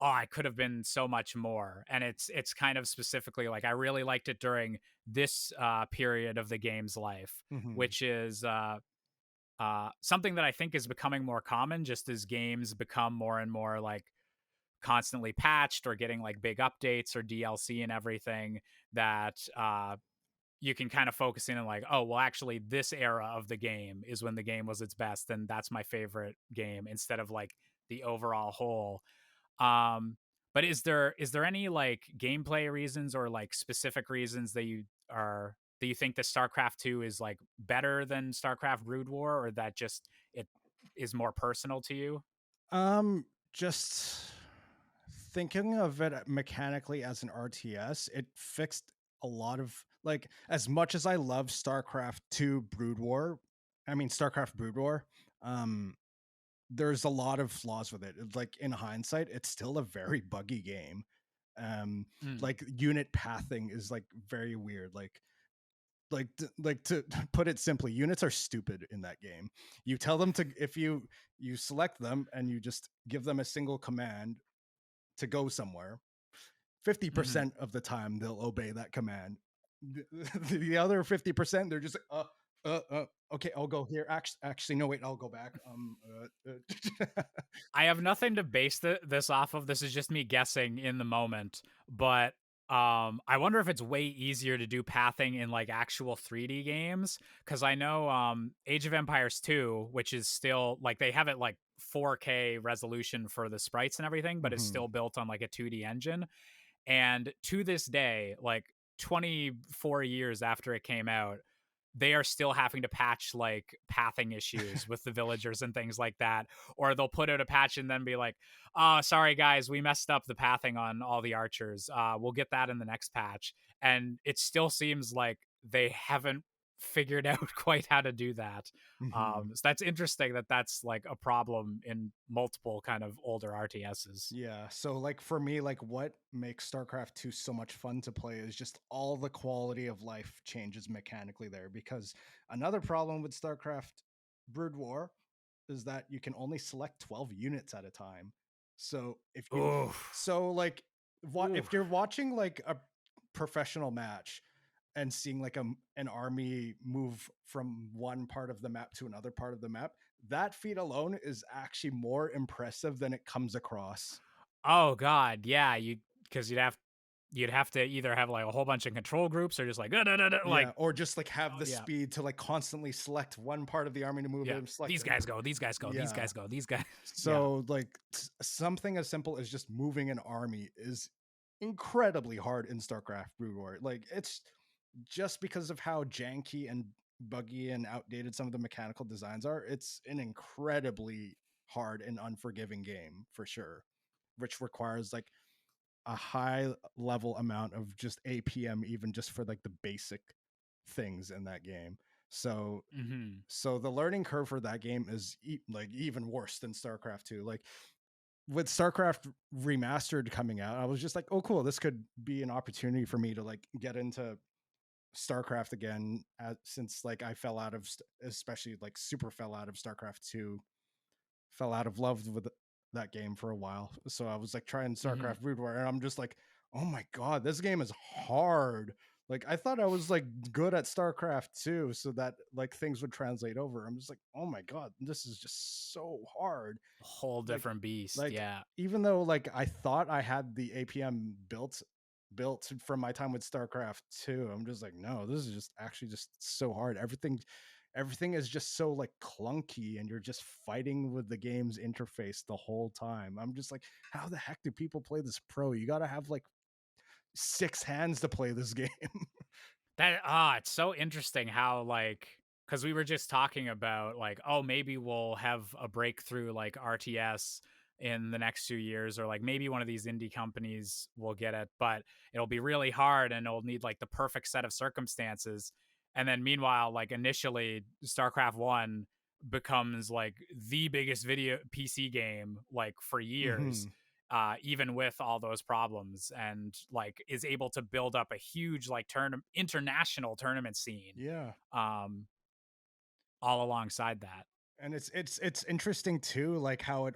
oh, I could have been so much more. And it's kind of specifically like I really liked it during this period of the game's life, Mhm. which is something that I think is becoming more common just as games become more and more like constantly patched or getting like big updates or DLC and everything that you can kind of focus in and like, oh, well, actually, this era of the game is when the game was its best, and that's my favorite game instead of like the overall whole. Um, but is there any like gameplay reasons or like specific reasons that you are Do you think that StarCraft 2 is like better than StarCraft Brood War, or that just it is more personal to you? Just thinking of it mechanically as an RTS, it fixed a lot of like as much as I love StarCraft 2 Brood War, I mean StarCraft Brood War, um there's a lot of flaws with it. Like in hindsight, it's still a very buggy game. Um Mm. like unit pathing is like very weird. Like to put it simply, units are stupid in that game. You tell them to, if you select them and you just give them a single command to go somewhere, Hmm. 50% of the time they'll obey that command. The other 50% they're just okay, I'll go here. Actually no, wait, I'll go back. I have nothing to base this off of. This is just me guessing in the moment, but I wonder if it's way easier to do pathing in like actual 3D games, cuz I know Age of Empires 2, which is still like they have it like 4K resolution for the sprites and everything, but it's Mhm. still built on like a 2D engine. And to this day, like 24 years after it came out, they are still having to patch like pathing issues with the villagers and things like that. Or they'll put out a patch and then be like, oh, sorry guys, we messed up the pathing on all the archers. We'll get that in the next patch. And it still seems like they haven't figured out quite how to do that. Mhm. So that's interesting that that's like a problem in multiple kind of older RTSs. Yeah, so like for me, like what makes StarCraft 2 so much fun to play is just all the quality of life changes mechanically there, because another problem with StarCraft Brood War is that you can only select 12 units at a time. So if you Oof. so like what if Oof. you're watching like a professional match and seeing like an army move from one part of the map to another part of the map, that feat alone is actually more impressive than it comes across. Oh god, yeah, you because you'd have to either have like a whole bunch of control groups or just like like Yeah, or just like have the yeah, speed to like constantly select one part of the army to move yeah. and select These it. guys go, these guys go, these Yeah. guys go, these guys. Yeah. So like something as simple as just moving an army is incredibly hard in StarCraft Brood War. Like it's just because of how janky and buggy and outdated some of the mechanical designs are, it's an incredibly hard and unforgiving game for sure, which requires like a high level amount of just APM, even just for like the basic things in that game. So Hmm. so the learning curve for that game is like even worse than StarCraft 2. Like with StarCraft remastered coming out, I was just like, oh cool, this could be an opportunity for me to like get into StarCraft again, since like I fell out of especially like super fell out of StarCraft 2, fell out of love with that game for a while. So I was like trying Hmm. StarCraft Brood War, and I'm just like, oh my god, this game is hard. Like I thought I was like good at StarCraft 2, so that like things would translate over. I'm just like, oh my god, this is just so hard. Whole Like different beast. like Yeah. even though like I thought I had the APM built from my time with StarCraft 2, I'm just like, no, this is just actually just so hard. Everything is just so like clunky, and you're just fighting with the game's interface the whole time. I'm just like, how the heck do people play this pro? You got to have like 6 hands to play this game. It's so interesting how like because we were just talking about like, oh, maybe we'll have a breakthrough like RTS in the next 2 years, or like maybe one of these indie companies will get it, but it'll be really hard and it'll need like the perfect set of circumstances. And then meanwhile, like initially, StarCraft 1 becomes like the biggest video PC game like for years, Hmm. even with all those problems, and like is able to build up a huge like international tournament scene, Yeah. um, all alongside that. And it's interesting too, like how it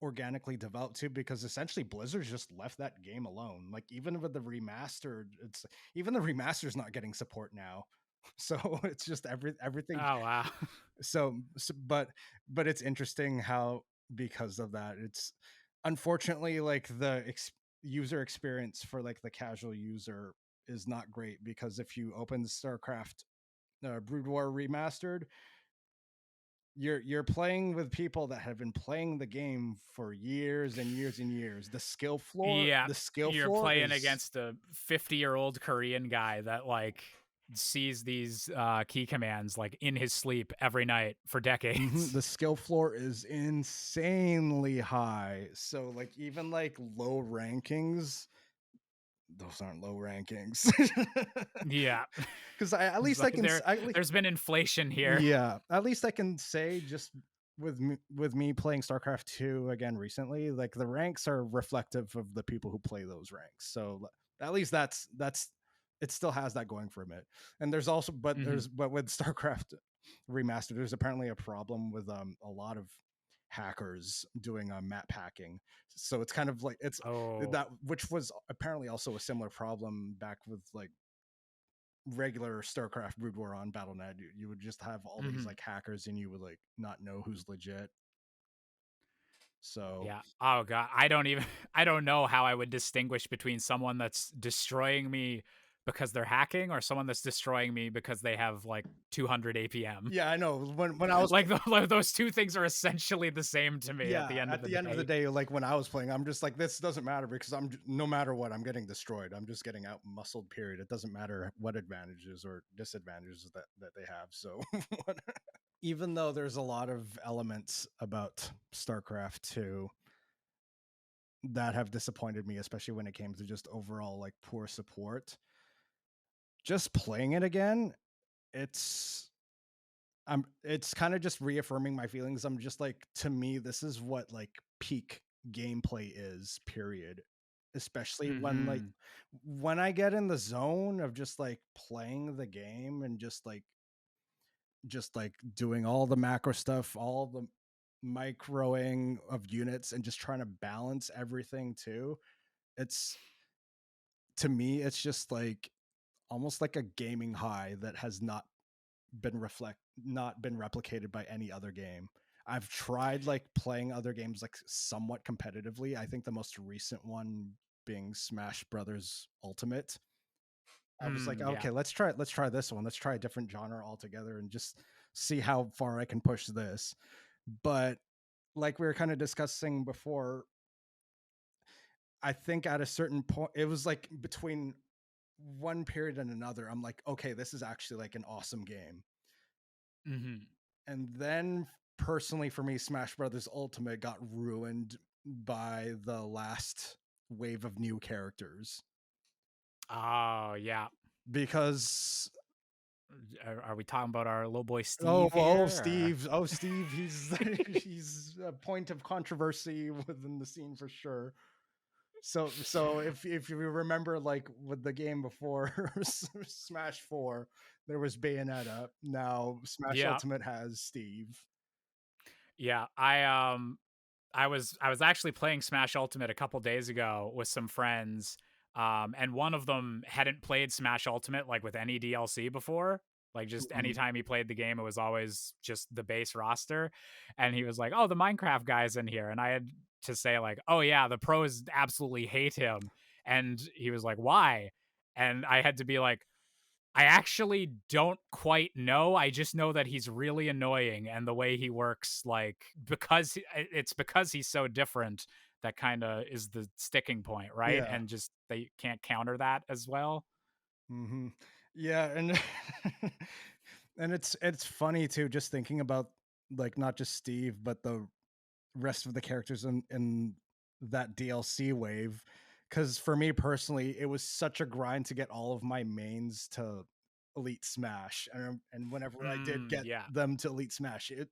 organically developed too, because essentially Blizzard just left that game alone. Like even with the remastered, it's even the remaster's not getting support now. So it's just everything. Oh wow. But it's interesting how, because of that, it's unfortunately like the user experience for like the casual user is not great, because if you open StarCraft Brood War remastered, you're playing with people that have been playing the game for years and years and years. Yeah, The skill you're floor playing is against a 50-year-old Korean guy that like sees these key commands like in his sleep every night for decades. The skill floor is insanely high. So like even like low rankings, those aren't low rankings. Yeah. Because I at It's least I like can there's been inflation here. yeah, at least I can say just with me playing StarCraft 2 again recently, like the ranks are reflective of the people who play those ranks. So at least that's it still has that going for it. And there's also Mhm. but with StarCraft remastered, there's apparently a problem with a lot of hackers doing map hacking. So it's kind of like it's Oh, that which was apparently also a similar problem back with like regular StarCraft Brood War on BattleNet. You would just have all these mhm. like hackers, and you would like not know who's legit. So Yeah. Oh god, I don't even I don't know how I would distinguish between someone that's destroying me because they're hacking or someone that's destroying me because they have like 200 APM. yeah, I know when I was Like those two things are essentially the same to me at yeah the end of at the the end of the day. day, like when I was playing, I'm just like this doesn't matter because no matter what, I'm getting destroyed. I'm just getting out muscled. Period. It doesn't matter what advantages or disadvantages that they have. So even though there's a lot of elements about StarCraft 2 that have disappointed me, especially when it came to just overall like poor support. Just playing it again, it's it's kind of just reaffirming my feelings. I'm just like, to me, this is what like peak gameplay is, period. Especially Mhm. when I get in the zone of just like playing the game and just like doing all the macro stuff, all the microing of units and just trying to balance everything too. It's to me, it's just like almost like a gaming high that has not been replicated by any other game. I've tried like playing other games like somewhat competitively. I think the most recent one being Smash Brothers Ultimate. I was like, Mm, yeah. okay, let's try this one. Let's try a different genre altogether and just see how far I can push this. But like we were kind of discussing before, I think at a certain point it was like between one period and another, I'm like, okay, this is actually like an awesome game. Mhm. And then personally for me, Smash Brothers Ultimate got ruined by the last wave of new characters Oh, yeah. because Are we talking about our little boy Steve here or Steve, he's he's a point of controversy within the scene for sure. So if you remember like with the game before Smash 4, there was Bayonetta. Now Smash Yeah. Ultimate has Steve. Yeah. I was actually playing Smash Ultimate a couple days ago with some friends, and one of them hadn't played Smash Ultimate like with any DLC before. Like just Mhm. anytime he played the game, it was always just the base roster. And he was like, "Oh, the Minecraft guy's in here," and I had to say like, "Oh yeah, the pros absolutely hate him," and he was like, "Why?" And I had to be like, I actually don't quite know. I just know that he's really annoying and the way he works, like, it's because he's so different that kind of is the sticking point, right? Yeah. And just they can't counter that as well. Hmm. Yeah, and and it's funny too, just thinking about like not just Steve, but the rest of the characters in that DLC wave. Because for me personally, it was such a grind to get all of my mains to Elite Smash, and whenever I did Mm, get yeah. them to Elite Smash, it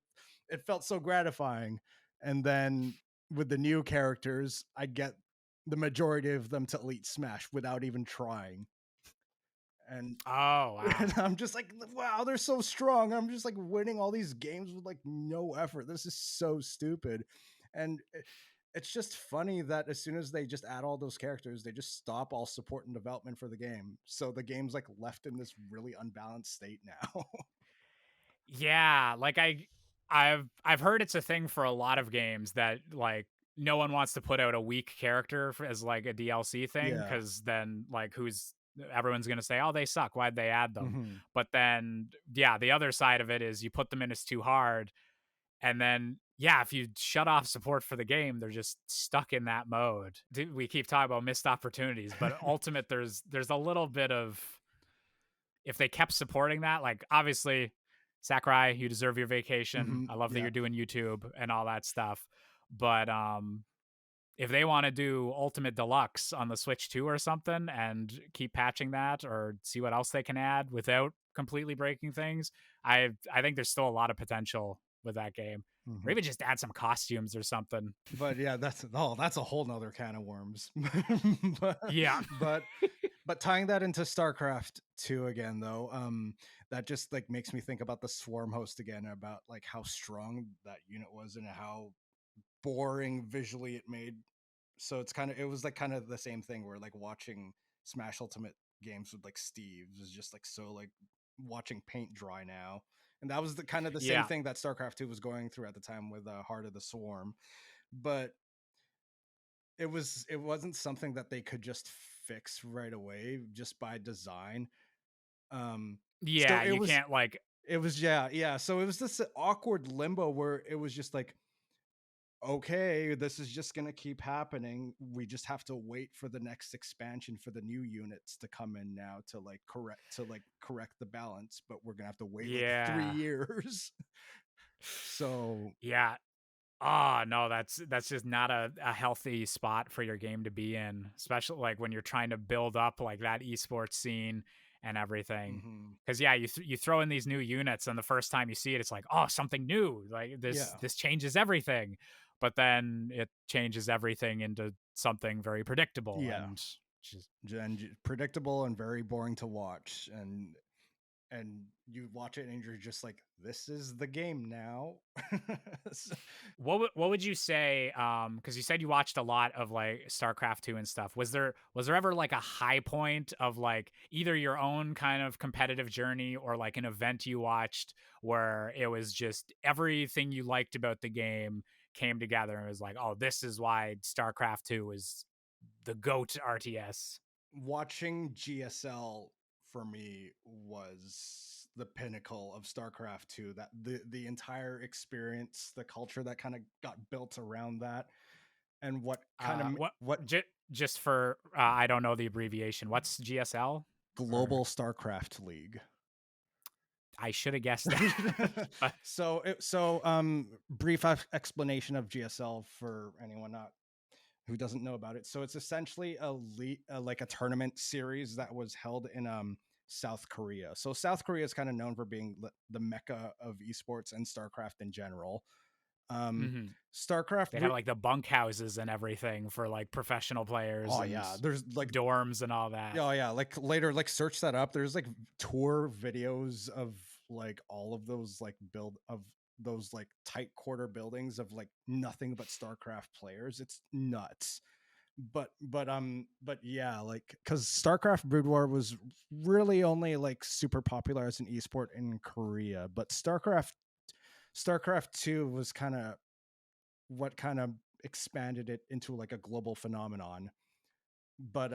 felt so gratifying. And then with the new characters, I get the majority of them to Elite Smash without even trying. And Oh, wow. and I'm just like, wow, they're so strong. I'm just like winning all these games with like no effort. This is so stupid. And it's just funny that as soon as they just add all those characters, they just stop all support and development for the game. So the game's like left in this really unbalanced state now. Yeah, like I've heard it's a thing for a lot of games that like no one wants to put out a weak character as like a DLC thing Yeah. because then like who's everyone's gonna say, oh, they suck, why'd they add them? Hmm. But then yeah, the other side of it is you put them in as too hard, and then yeah, if you shut off support for the game, they're just stuck in that mode. We keep talking about missed opportunities, but ultimate there's a little bit of if they kept supporting that, like obviously, Sakurai, you deserve your vacation. Hmm. I love that Yeah. you're doing YouTube and all that stuff. But if they want to do Ultimate Deluxe on the Switch 2 or something and keep patching that or see what else they can add without completely breaking things, I think there's still a lot of potential with that game. Or Hmm. even just add some costumes or something. But yeah, that's a whole nother can of worms. but, Yeah. but but tying that into StarCraft 2 again though, that just like makes me think about the swarm host again, about like how strong that unit was and how boring visually it made. So it was like kind of the same thing where like watching Smash Ultimate games with like Steve was just like so like watching paint dry now. And that was the kind of the same Yeah. thing that StarCraft 2 was going through at the time with Heart of the Swarm. But it wasn't something that they could just fix right away just by design. Um so Yeah, you can't like it was yeah. So it was this awkward limbo where it was just like, okay, this is just going to keep happening. We just have to wait for the next expansion for the new units to come in now to correct the balance, but we're going to have to wait like 3 yeah. years. So, Yeah. Oh no, that's just not a healthy spot for your game to be in, especially like when you're trying to build up like that esports scene and everything. mhm. Because yeah, you throw in these new units, and the first time you see it, it's like, oh, something new. Like Yeah. this changes everything, but then it changes everything into something very predictable Yeah. and just Predictable and very boring to watch, and you watch it and you're just like, this is the game now. So- what would you say, because you said you watched a lot of like StarCraft 2 and stuff. Was there ever like a high point of like either your own kind of competitive journey or like an event you watched where it was just everything you liked about the game came together and it was like, oh, this is why StarCraft 2 is the GOAT RTS? Watching GSL for me was the pinnacle of StarCraft 2. That the entire experience, the culture that kind of got built around that, and what kind of What what just for I don't know the abbreviation. What's GSL? Or global StarCraft League. I should have guessed that. But Brief explanation of GSL for anyone not who doesn't know about it. So it's essentially like a tournament series that was held in South Korea. So South Korea is kind of known for being the mecca of esports and StarCraft in general. Um, mhm. StarCraft, They have like the bunkhouses and everything for like professional players oh and yeah, there's like dorms and all that. oh yeah, like later, like search that up. There's like tour videos of like all of those like build of those like tight quarter buildings of like nothing but StarCraft players. It's nuts. But yeah, like because StarCraft Brood War was really only like super popular as an esport in Korea, but StarCraft 2 was kind of what kind of expanded it into like a global phenomenon. But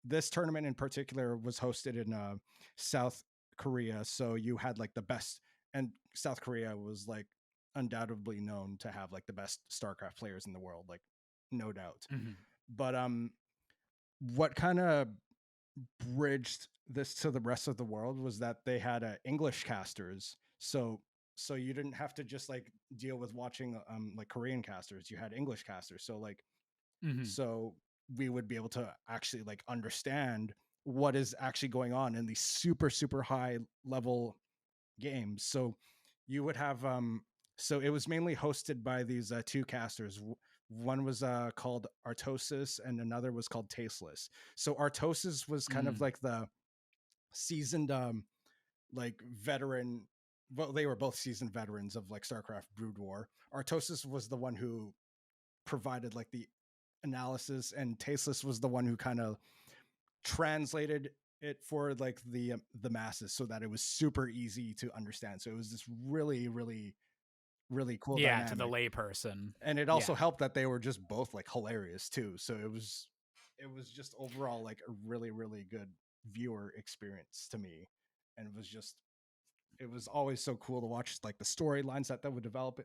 this tournament in particular was hosted in South Korea, so you had like the best, and South Korea was like undoubtedly known to have like the best StarCraft players in the world, like no doubt. Mhm. But what kind of bridged this to the rest of the world was that they had English casters, so you didn't have to just like deal with watching like Korean casters. You had English casters, Mhm. so we would be able to actually like understand what is actually going on in these super high level games. So you would have so it was mainly hosted by these two casters. One was called Artosis and another was called Tasteless. So Artosis was kind of Mm. like the seasoned like veteran, well, they were both seasoned veterans of like StarCraft Brood War. Artosis was the one who provided like the analysis, and Tasteless was the one who kind of translated it for like the masses so that it was super easy to understand. So it was this really cool Yeah, to the dynamic. layperson. And it also Yeah. helped that they were just both like hilarious too. So it was just overall like a really good viewer experience to me. And it was always so cool to watch like the storylines that would develop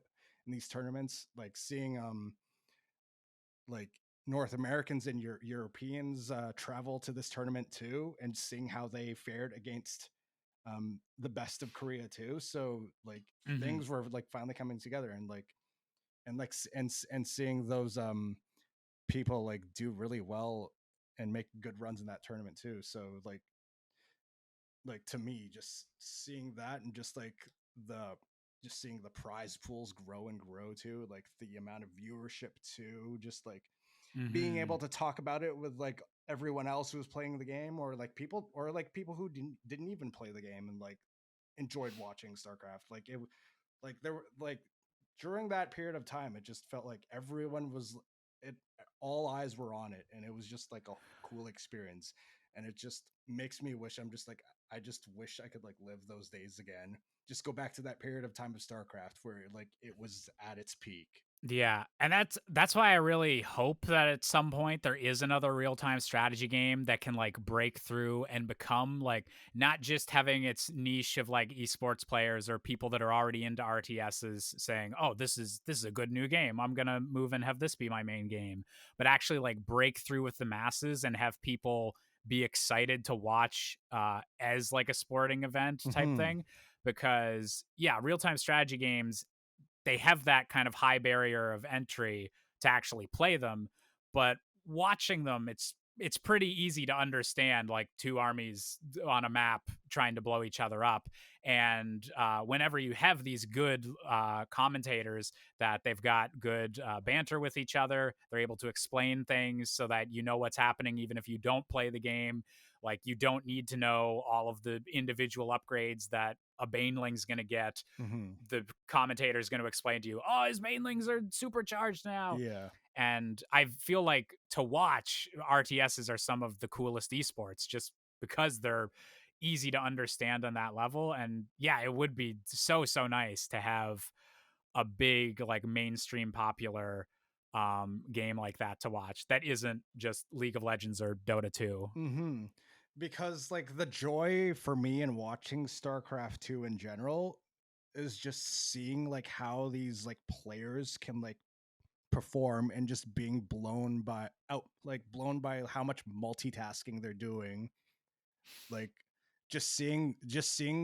in these tournaments, like seeing like North Americans and Europeans travel to this tournament too, and seeing how they fared against the best of Korea too. So like Hmm. things were like finally coming together, and seeing those people like do really well and make good runs in that tournament too. So like to me, just seeing that and the just seeing the prize pools grow and grow too, like the amount of viewership too, just like being able Hmm. to talk about it with like everyone else who was playing the game, or like people who didn't even play the game and like enjoyed watching StarCraft. Like it like there were like during that period of time, it just felt like everyone was it all eyes were on it, and it was just like a cool experience. And it just makes me wish I'm just like I just wish I could like live those days again. Just go back to that period of time of StarCraft where like it was at its peak. Yeah, and that's why I really hope that at some point there is another real-time strategy game that can like break through and become like not just having its niche of like esports players or people that are already into RTSs saying, "Oh, this is a good new game. I'm going to move and have this be my main game." But actually like break through with the masses and have people be excited to watch as like a sporting event type Hmm. thing because yeah, real-time strategy games they have that kind of high barrier of entry to actually play them, but watching them it's pretty easy to understand like two armies on a map trying to blow each other up. And whenever you have these good commentators that they've got good banter with each other, they're able to explain things so that you know what's happening even if you don't play the game. Like you don't need to know all of the individual upgrades that a baneling's going to get. Hmm. The commentator is going to explain to you, "Oh, his mainlings are supercharged now." Yeah. And I feel like to watch RTSs are some of the coolest esports just because they're easy to understand on that level. And yeah, it would be so nice to have a big like mainstream popular game like that to watch that isn't just League of Legends or Dota 2. Hmm. Because like the joy for me in watching StarCraft 2 in general is just seeing like how these like players can like perform and just being blown by how much multitasking they're doing. Like just seeing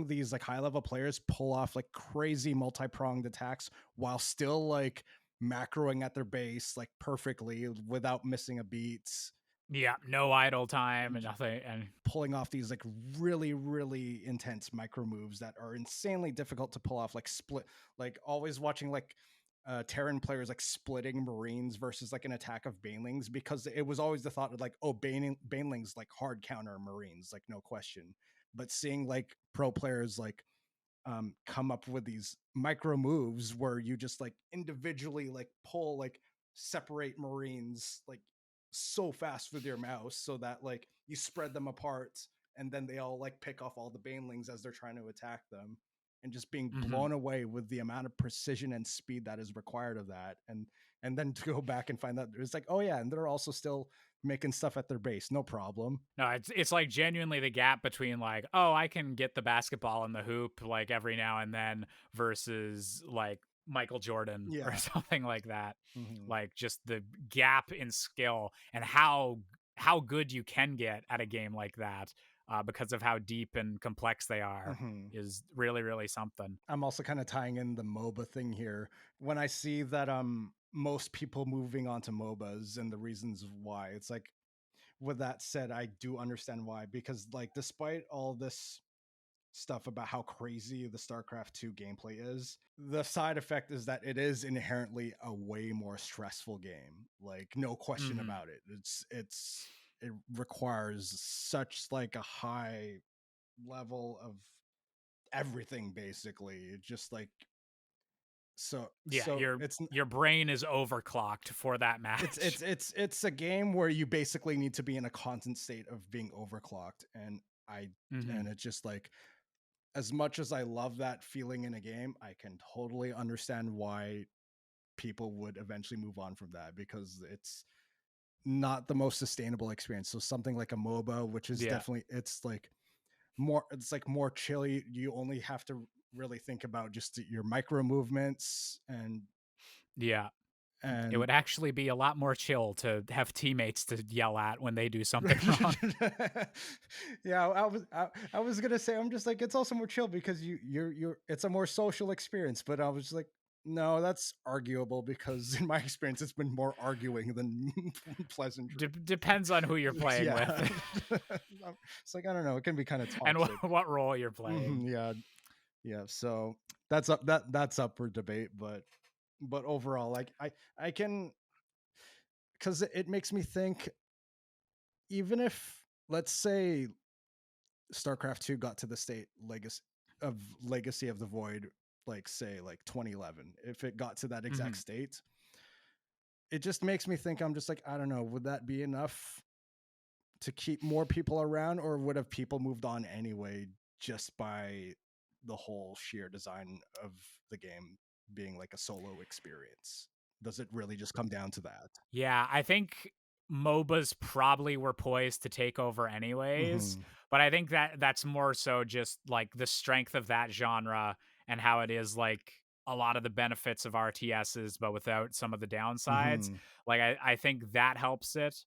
these like high level players pull off like crazy multi-pronged attacks while still like macroing at their base like perfectly without missing a beat, Yeah, no idle time and and nothing. And pulling off these like really intense micro moves that are insanely difficult to pull off, like split, like always watching like Terran players like splitting Marines versus like an attack of Banelings, because it was always the thought of like, oh, Banelings like hard counter Marines, like no question. But seeing like pro players like come up with these micro moves where you just like individually like pull like separate Marines like so fast with your mouse so that like you spread them apart, and then they all like pick off all the banelings as they're trying to attack them, and just being mhm. blown away with the amount of precision and speed that is required of that. And then to go back and find that it's like, oh yeah, and they're also still making stuff at their base, no problem. No, it's like genuinely the gap between like, oh, I can get the basketball in the hoop like every now and then versus like Michael Jordan or Yeah. something like that. Hmm. Like just the gap in skill and how good you can get at a game like that because of how deep and complex they are Hmm. is really something. I'm also kind of tying in the MOBA thing here. When I see that most people moving on to MOBAs and the reasons why, it's like, with that said, I do understand why, because like despite all this stuff about how crazy the StarCraft 2 gameplay is, the side effect is that it is inherently a way more stressful game. Like no question Hmm. about it. It requires such like a high level of everything basically. It just like Yeah, so your brain is overclocked for that it's match. it's it's it's a game where you basically need to be in a constant state of being overclocked. I Hmm. and it's just like, as much as I love that feeling in a game, I can totally understand why people would eventually move on from that, because it's not the most sustainable experience. So something like a MOBA, which is Yeah. definitely, it's like more chill. You only have to really think about just your micro movements, Yeah. It And would actually be a lot more chill to have teammates to yell at when they do something wrong. yeah, I was gonna say I'm just like it's also more chill because you're it's a more social experience, but I was like, no, that's arguable because in my experience it's been more arguing than pleasantry. Depends on who you're playing with Yeah. It's like I don't know, it can be kind of and toxic. what role you're playing. Yeah, yeah. So that's up for debate, but overall, like I can because it makes me think even if let's say StarCraft 2 got to the state Legacy of the Void, like say like 2011, if it got to that exact Mhm. state, it just makes me think I'm just like, I don't know, would that be enough to keep more people around, or would have people moved on anyway just by the whole sheer design of the game being like a solo experience? Does it really just come down to that? Yeah, I think MOBAs probably were poised to take over anyways, Hmm. but I think that that's more so just like the strength of that genre and how it is like a lot of the benefits of RTSs, but without some of the downsides. Hmm. Like I think that helps it.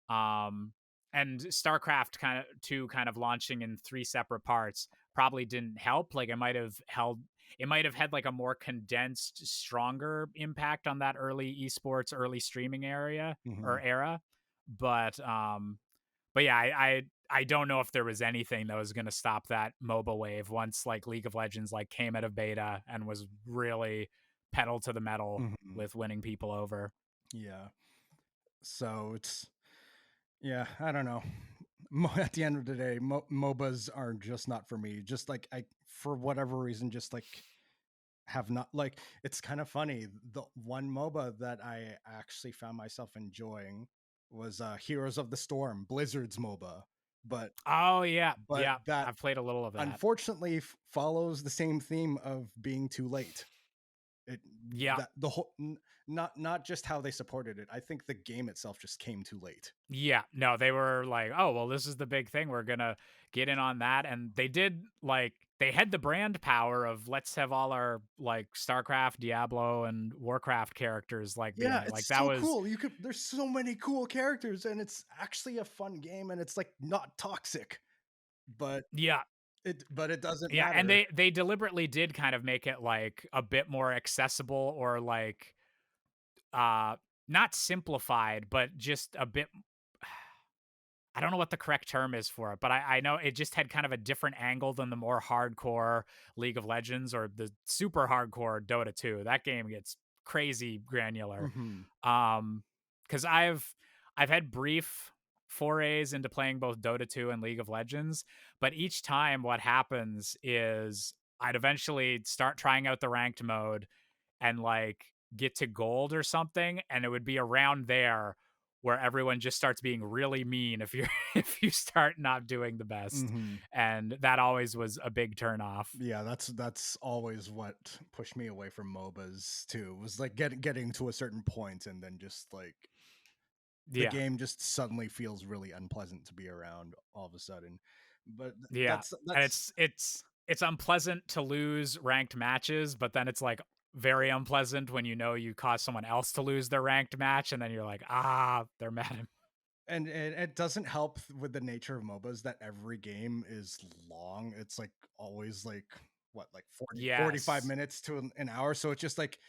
Um and StarCraft kind of two kind of launching in three separate parts probably didn't help. Like it might have had like a more condensed, stronger impact on that early esports, early streaming area Hmm. or era. But but yeah, I don't know if there was anything that was going to stop that MOBA wave once like League of Legends like came out of beta and was really pedal to the metal Hmm. with winning people over. Yeah. So it's yeah, I don't know. At the end of the day, MOBAs are just not for me. Just like I, for whatever reason, just like have not like. It's kind of funny. The one MOBA that I actually found myself enjoying was Heroes of the Storm, Blizzard's MOBA, but Oh yeah, but yeah. that I've played a little of that. unfortunately follows the same theme of being too late. It Yeah, that the whole not just how they supported it. I think the game itself just came too late. yeah, no, they were like, "Oh, well, this is the big thing. We're gonna get in on that," and they did. Like, they had the brand power of let's have all our like StarCraft, Diablo, and Warcraft characters like be in Yeah, it. Like it's that so was, cool. You could there's so many cool characters and it's actually a fun game and it's like not toxic, but yeah, it doesn't yeah, and matter. they deliberately did kind of make it like a bit more accessible or like uh not simplified, but just a bit. I don't know what the correct term is for it, but I know it just had kind of a different angle than the more hardcore League of Legends or the super hardcore Dota 2. That game gets crazy granular. Mhm. Because I've had brief forays into playing both Dota 2 and League of Legends, but each time what happens is I'd eventually start trying out the ranked mode and like get to gold or something, and it would be around there where everyone just starts being really mean if you're if you start not doing the best, Mhm. and that always was a big turn off. Yeah, that's always what pushed me away from MOBAs too. Was like getting to a certain point and then just like the Yeah, game just suddenly feels really unpleasant to be around all of a sudden. But yeah, and that's it's unpleasant to lose ranked matches, but then it's like very unpleasant when you know you caused someone else to lose their ranked match, and then you're like, ah, they're mad at me. and it doesn't help with the nature of MOBAs that every game is long. It's like always like what like 45 Yes. minutes to an hour. So it's just like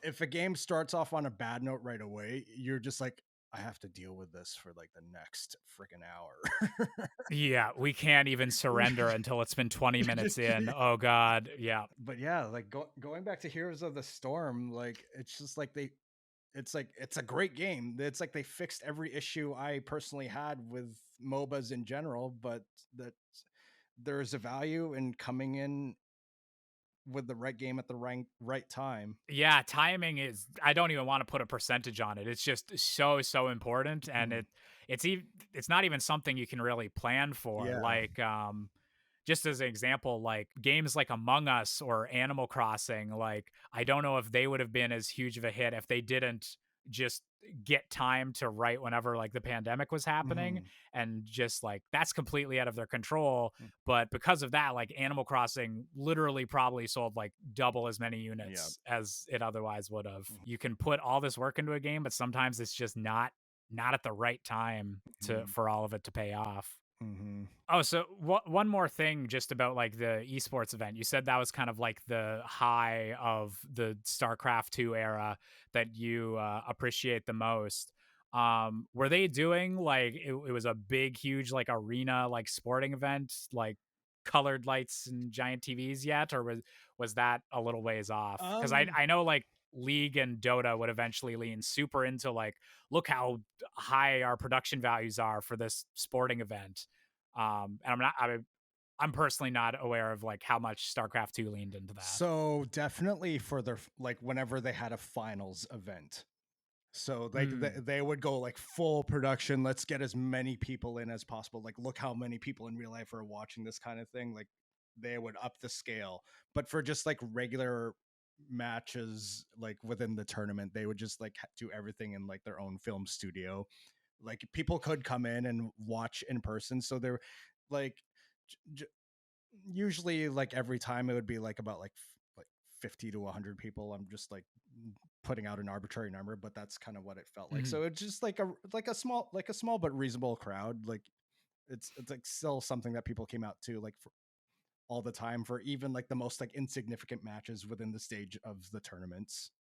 if a game starts off on a bad note right away, you're just like, I have to deal with this for like the next freaking hour. Yeah, we can't even surrender until it's been 20 minutes in. Oh god. Yeah. But yeah, like going back to Heroes of the Storm, like it's just like it's like it's a great game. It's like they fixed every issue I personally had with MOBAs in general, but that there's a value in coming in with the right game at the right time. Yeah, timing is I don't even want to put a percentage on it. It's just so important, and Mhm. it's not even something you can really plan for. Yeah. Like just as an example, like games like Among Us or Animal Crossing, like I don't know if they would have been as huge of a hit if they didn't just get time to write whenever like the pandemic was happening, Mhm. and just like that's completely out of their control. But because of that, like Animal Crossing literally probably sold like double as many Yeah. units as it otherwise would have. Mhm. You can put all this work into a game, but sometimes it's just not at the right time to Mhm. for all of it to pay off. Mhm. Oh, so one more thing just about like the esports event. You said that was kind of like the high of the StarCraft 2 era that you appreciate the most. Were they doing like it was a big, huge like arena like sporting event, like colored lights and giant TVs yet, or was that a little ways off? Because Um I know like League and Dota would eventually lean super into like, look how high our production values are for this sporting event. And I'm personally not aware of like how much StarCraft 2 leaned into that. so definitely for their like whenever they had a finals event. So like Mm. they would go like full production. Let's get as many people in as possible. Like look how many people in real life are watching this kind of thing. Like they would up the scale. But for just like regular matches like within the tournament, they would just like do everything in like their own film studio. Like people could come in and watch in person. So they're like j- usually like every time it would be like about like 50 to 100 people. I'm just like putting out an arbitrary number, but that's kind of what it felt like. Mhm. So it's just like a small but reasonable crowd. Like it's like still something that people came out to like for all the time for even like the most like insignificant matches within the stage of the tournaments.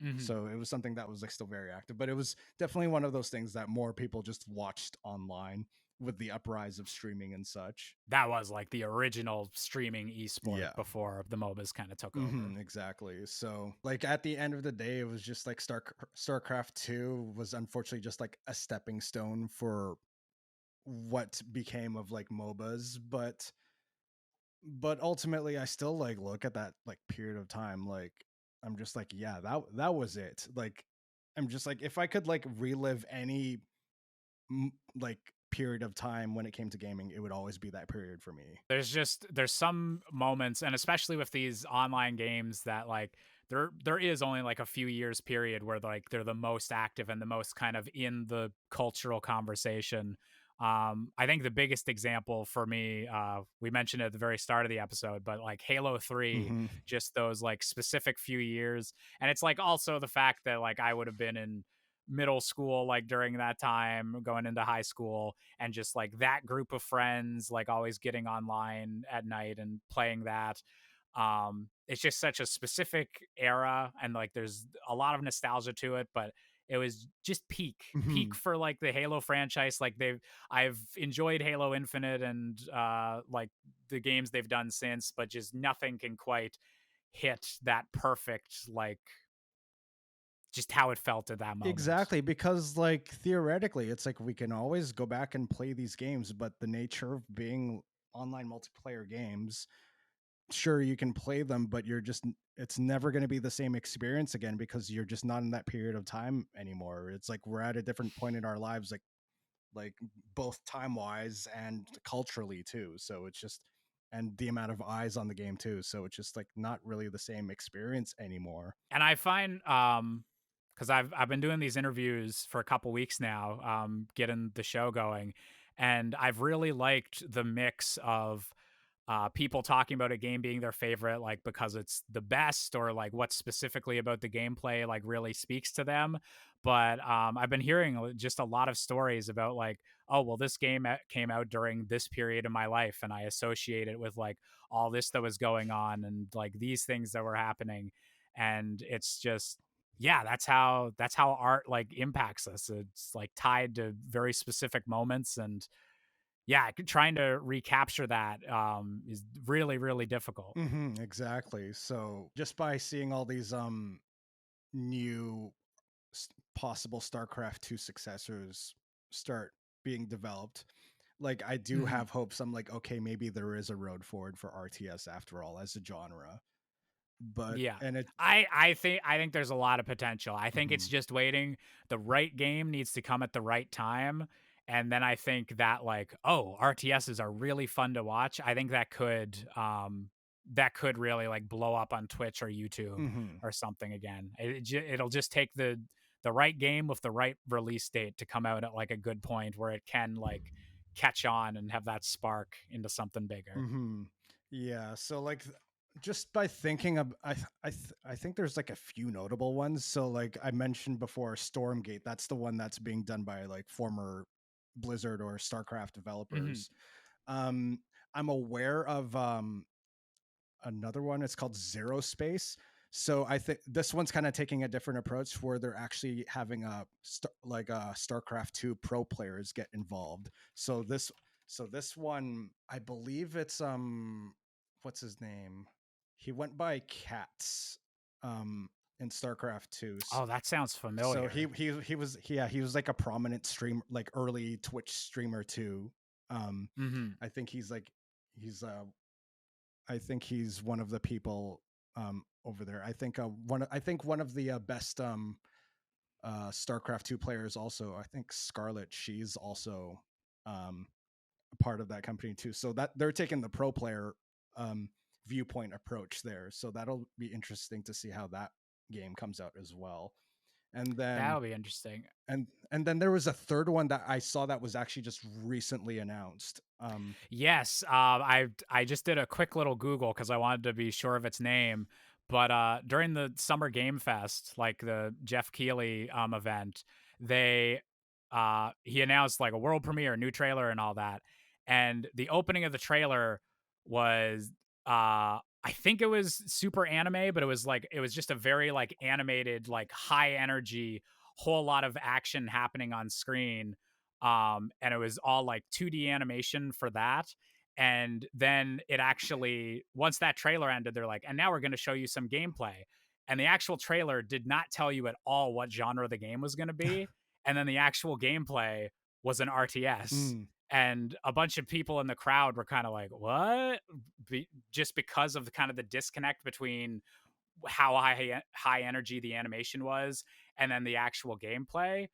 Mhm. So it was something that was like still very active, but it was definitely one of those things that more people just watched online with the uprise of streaming and such. That was like the original streaming esport Yeah. before the MOBAs kind of took over. Exactly. So, like at the end of the day, it was just like StarCraft 2 was unfortunately just like a stepping stone for what became of like MOBAs, but ultimately I still like look at that like period of time like I'm just like yeah, that was it. Like I'm just like if I could like relive any like period of time when it came to gaming, it would always be that period for me. There's some moments, and especially with these online games, that like there is only like a few years period where like they're the most active and the most kind of in the cultural conversation. I think the biggest example for me, we mentioned it at the very start of the episode, but like Halo 3, Mhm. just those like specific few years. And it's like also the fact that like I would have been in middle school like during that time, going into high school, and just like that group of friends like always getting online at night and playing that. It's just such a specific era, and like there's a lot of nostalgia to it, but it was just peak Mhm. for like the Halo franchise. Like I've enjoyed Halo Infinite and like the games they've done since, but just nothing can quite hit that perfect like just how it felt at that moment. Exactly, because like theoretically, it's like we can always go back and play these games, but the nature of being online multiplayer games, sure you can play them, but it's never going to be the same experience again because you're just not in that period of time anymore. It's like we're at a different point in our lives, like both time wise and culturally too. So it's just and the amount of eyes on the game too. So it's just like not really the same experience anymore. And I find because I've been doing these interviews for a couple weeks now, getting the show going, and I've really liked the mix of people talking about a game being their favorite, like because it's the best, or like what specifically about the gameplay like really speaks to them. But I've been hearing just a lot of stories about like, oh well, this game came out during this period of my life, and I associate it with like all this that was going on and like these things that were happening, and it's just yeah, that's how art like impacts us. It's like tied to very specific moments, and yeah, trying to recapture that is really, really difficult. Exactly. So just by seeing all these new possible StarCraft 2 successors start being developed, like I do Mhm. have hopes. I'm like, okay, maybe there is a road forward for RTS after all as a genre. But Yeah. and it I think there's a lot of potential. I think it's mhm, just waiting. The right game needs to come at the right time. And then I think that like, oh, RTSs are really fun to watch. I think that could really like blow up on Twitch or YouTube mhm, or something again. It'll just take the the right game with the right release date to come out at like a good point where it can like catch on and have that spark into something bigger. Mm-hmm. Yeah. So like just by thinking of I think there's like a few notable ones. So like I mentioned before, Stormgate, that's the one that's being done by like former Blizzard or StarCraft Hmm. developers. Um I'm aware of another one. It's called Zero Space. So I think this one's kind of taking a different approach where they're actually having like a StarCraft 2 pro players get involved. So this one, I believe it's what's his name? He went by Cats in StarCraft 2. Oh, that sounds So familiar. he was like a prominent stream, like early Twitch streamer too. Hmm. I think he's I think he's one of the people over there. I think one of the best StarCraft 2 players also. I think Scarlet, she's also a part of that company too. So that they're taking the pro player um viewpoint approach there. So that'll be interesting to see how that game comes out as well. And then That'll be interesting. and then there was a third one that I saw that was actually just recently announced. Yes, I just did a quick little Google because I wanted to be sure of its name. But during the Summer Game Fest, like the Jeff Keighley event, they he announced like a world premiere, new trailer, and all that. And the opening of the trailer was I think it was super anime, but it was just a very like animated, like high energy, whole lot of action happening on screen, and it was all like 2D animation for that. And then it actually, once that trailer ended, they're like, and now we're going to show you some gameplay. And the actual trailer did not tell you at all what genre the game was going to be. And then the actual gameplay was an RTS. mm, And a bunch of people in the crowd were kind of like, what? Just because of the kind of the disconnect between how high energy the animation was and then the actual gameplay.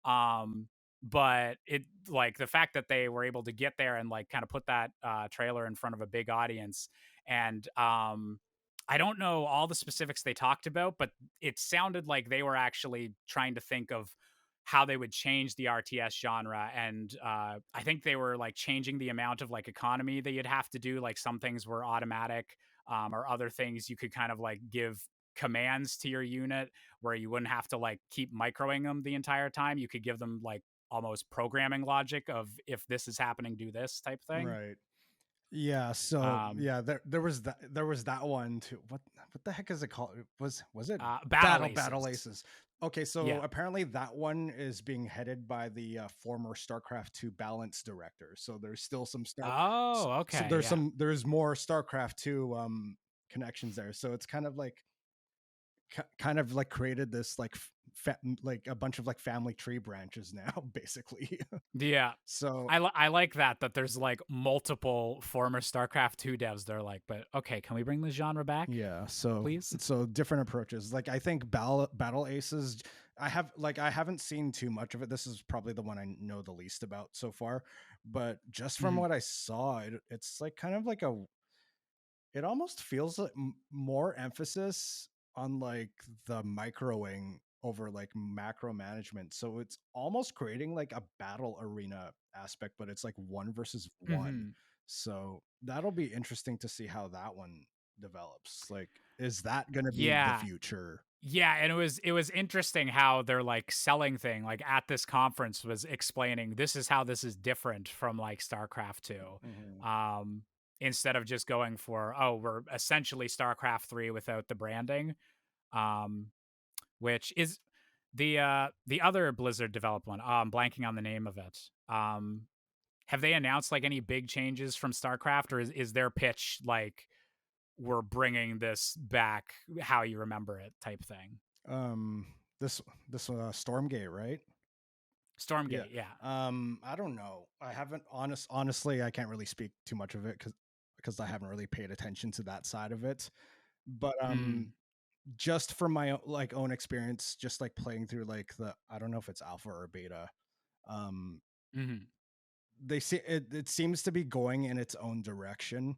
um but it, like, the fact that they were able to get there and like kind of put that trailer in front of a big audience, and I don't know all the specifics they talked about, but it sounded like they were actually trying to think of how they would change the RTS genre. And I think they were like changing the amount of like economy that you'd have to do. Like some things were automatic, or other things you could kind of like give commands to your unit where you wouldn't have to like keep microing them the entire time. You could give them like almost programming logic of, if this is happening, do this type thing. right. Yeah, so Um, yeah, there was that one too. What the heck is it called? Was it Battle Battle Aces. Aces? Okay, so Yeah. apparently that one is being headed by the former StarCraft 2 balance director. So there's still some Oh, so okay. Yeah. there's more StarCraft 2 connections there. So it's kind of like kind of like created this like like a bunch of like family tree branches now basically. Yeah. So I like that there's like multiple former StarCraft 2 devs. They're like, but okay, can we bring the genre back, yeah, so please? different approaches. Like I think Battle Aces, I haven't seen too much of it. This is probably the one I know the least about so far, but just from Mhm. what I saw, it's like kind of like it almost feels like more emphasis on like the microing over like macro management. So it's almost creating like a battle arena aspect, but it's like one versus one. Mhm. So that'll be interesting to see how that one develops. Like, is that going to be the Yeah. future? Yeah, and it was interesting how their like selling thing like at this conference was explaining this is how this is different from like StarCraft 2. Mhm. Um Instead of just going for, oh, we're essentially StarCraft 3 without the branding. Um which is the other Blizzard developed one. Blanking on the name of it. Have they announced like any big changes from StarCraft, or is their pitch like, we're bringing this back how you remember it type thing? Um, this Stormgate, right? Yeah. Stormgate, yeah. I don't know. I haven't honestly, I can't really speak too much of it because I haven't really paid attention to that side of it. But Mm. just from my like own experience, just like playing through like I don't know if it's alpha or beta. Um, Hmm. they see it seems to be going in its own direction.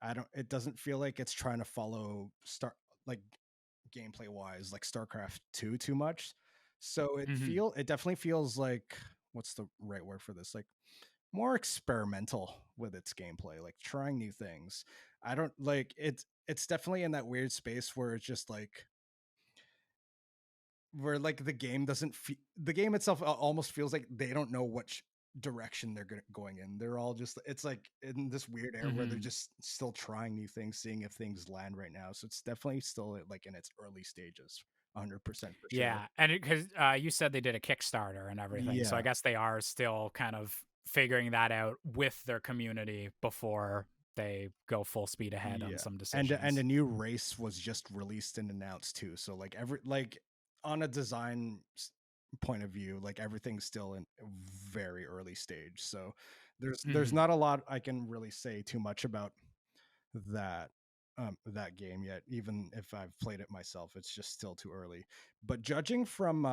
I don't. It doesn't feel like it's trying to follow like gameplay wise like StarCraft 2 too much. So Hmm. it definitely feels like, what's the right word for this? Like more experimental with its gameplay, like trying new things. I don't like it's definitely in that weird space where it's just like where like the game doesn't the game itself almost feels like they don't know which direction they're going in. They're all just, it's like in this weird air where they're Hmm. just still trying new things, seeing if things land right now. So it's definitely still like in its early stages, 100% for sure. Yeah, and because you said they did a Kickstarter and everything, so I Yeah. guess they are still kind of figuring that out with their community before they go full speed ahead on Yeah, some and a decisions. new race was just released and announced too. So like like on a design point of view, like everything's still in a very early stage. So there's Hmm. not a lot I can really say too much about that that game yet. Even if I've played it myself, it's just still too early. But judging from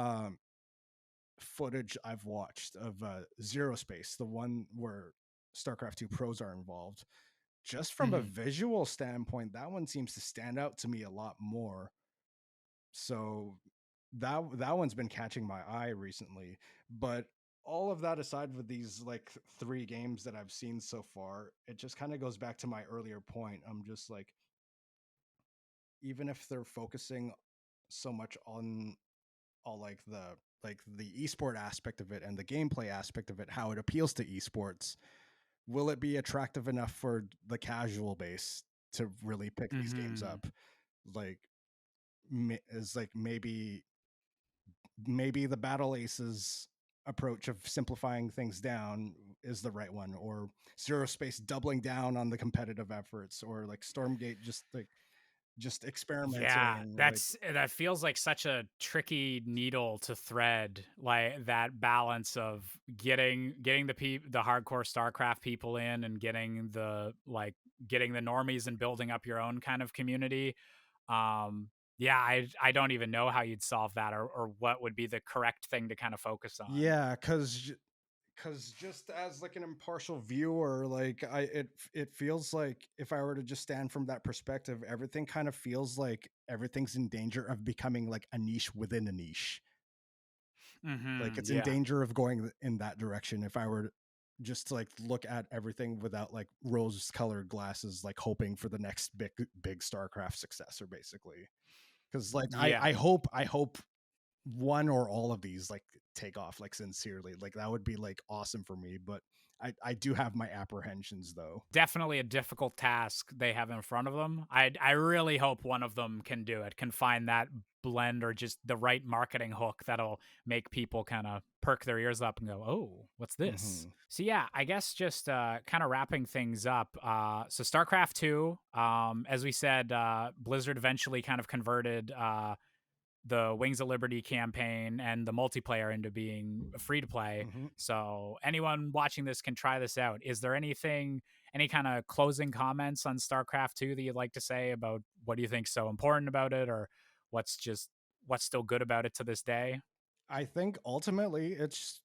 footage I've watched of Zero Space, the one where StarCraft 2 pros are involved, just from a Hmm. visual standpoint, that one seems to stand out to me a lot more. So that one's been catching my eye recently. But all of that aside, with these like three games that I've seen so far, it just kind of goes back to my earlier point. I'm just like, even if they're focusing so much on all like the esport aspect of it and the gameplay aspect of it, how it appeals to esports, will it be attractive enough for the casual base to really pick these games Hmm. up? Like, is like maybe the battle aces approach of simplifying things down is the right one, or Zero Space doubling down on the competitive efforts, or like Stormgate just Yeah, experimenting, like. that feels like such a tricky needle to thread, like that balance of getting the hardcore StarCraft people in and getting the normies and building up your own kind of community. Um, yeah, I don't even know how you'd solve that, or what would be the correct thing to kind of focus on. Yeah, because just as like an impartial viewer, like it feels like if I were to just stand from that perspective, everything kind of feels like everything's in danger of becoming like a niche within a niche. Like Hmm. it's in Yeah. danger of going in that direction if I were to just to like look at everything without like rose colored glasses, like hoping for the next big StarCraft successor, basically. Because like Yeah. I hope one or all of these like take off, like sincerely, like that would be like awesome for me. But I do have my apprehensions though. Definitely a difficult task they have in front of them. I really hope one of them can do it, can find that blend or just the right marketing hook that'll make people kind of perk their ears up and go, "Oh, what's this?" Hmm. So yeah, I guess just kind of wrapping things up. So StarCraft 2, as we said, Blizzard eventually kind of converted the Wings of Liberty campaign and the multiplayer into being free to play. Hmm. So anyone watching this can try this out. Is there any kind of closing comments on StarCraft 2 that you'd like to say about what do you think so important about it, or what's still good about it to this day? I think ultimately it's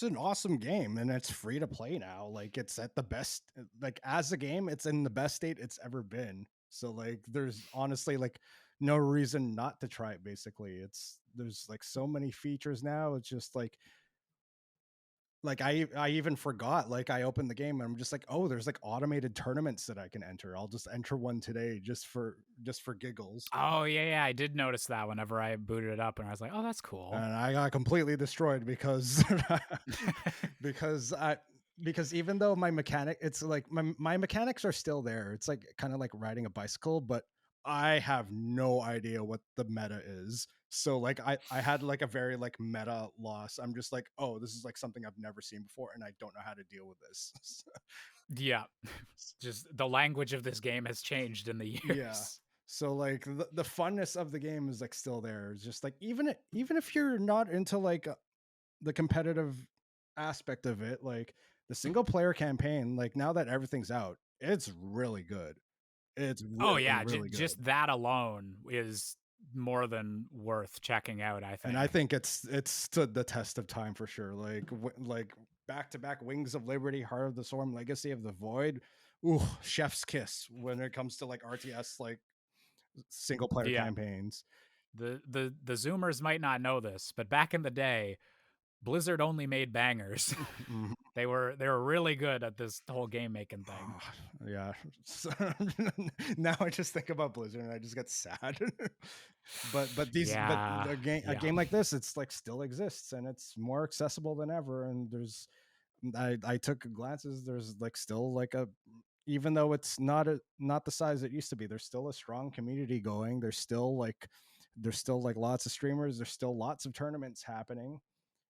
an awesome game and it's free to play now. Like it's at the best, like as a game, it's in the best state it's ever been. So like there's honestly like no reason not to try it. Basically, it's there's like so many features now. It's just like I even forgot, like I opened the game and I'm just like, oh, there's like automated tournaments that I can enter. I'll just enter one today just for giggles. Oh yeah, I did notice that whenever I booted it up, and I was like, "Oh, that's cool." And I got completely destroyed because because I because even though my mechanic, it's like my mechanics are still there. It's like kind of like riding a bicycle, but I have no idea what the meta is. So like I had like a very like meta loss. I'm just like, oh, this is like something I've never seen before, and I don't know how to deal with this. Yeah, just the language of this game has changed in the Yeah. years. So like the funness of the game is like still there. It's just like even if you're not into like the competitive aspect of it, like the single player campaign, like now that everything's out, it's really good. It's Oh really, yeah, really good. just that alone is more than worth checking out, I And I think. think it's stood the test of time for sure. Like like back to back Wings of Liberty, Heart of the Storm, Legacy of the Void. Ooh, chef's kiss when it comes to like RTS like single player Yeah. campaigns. The Zoomers might not know this, but back in the day, Blizzard only made bangers. Mhm. They were really good at this whole game making thing. Yeah. So, now I just think about Blizzard and I just get sad. But Yeah. a Yeah. game like this, it's like still exists and it's more accessible than ever. And I took glances. There's like still like even though it's not the size it used to be, there's still a strong community going. There's still like lots of streamers. There's still lots of tournaments happening.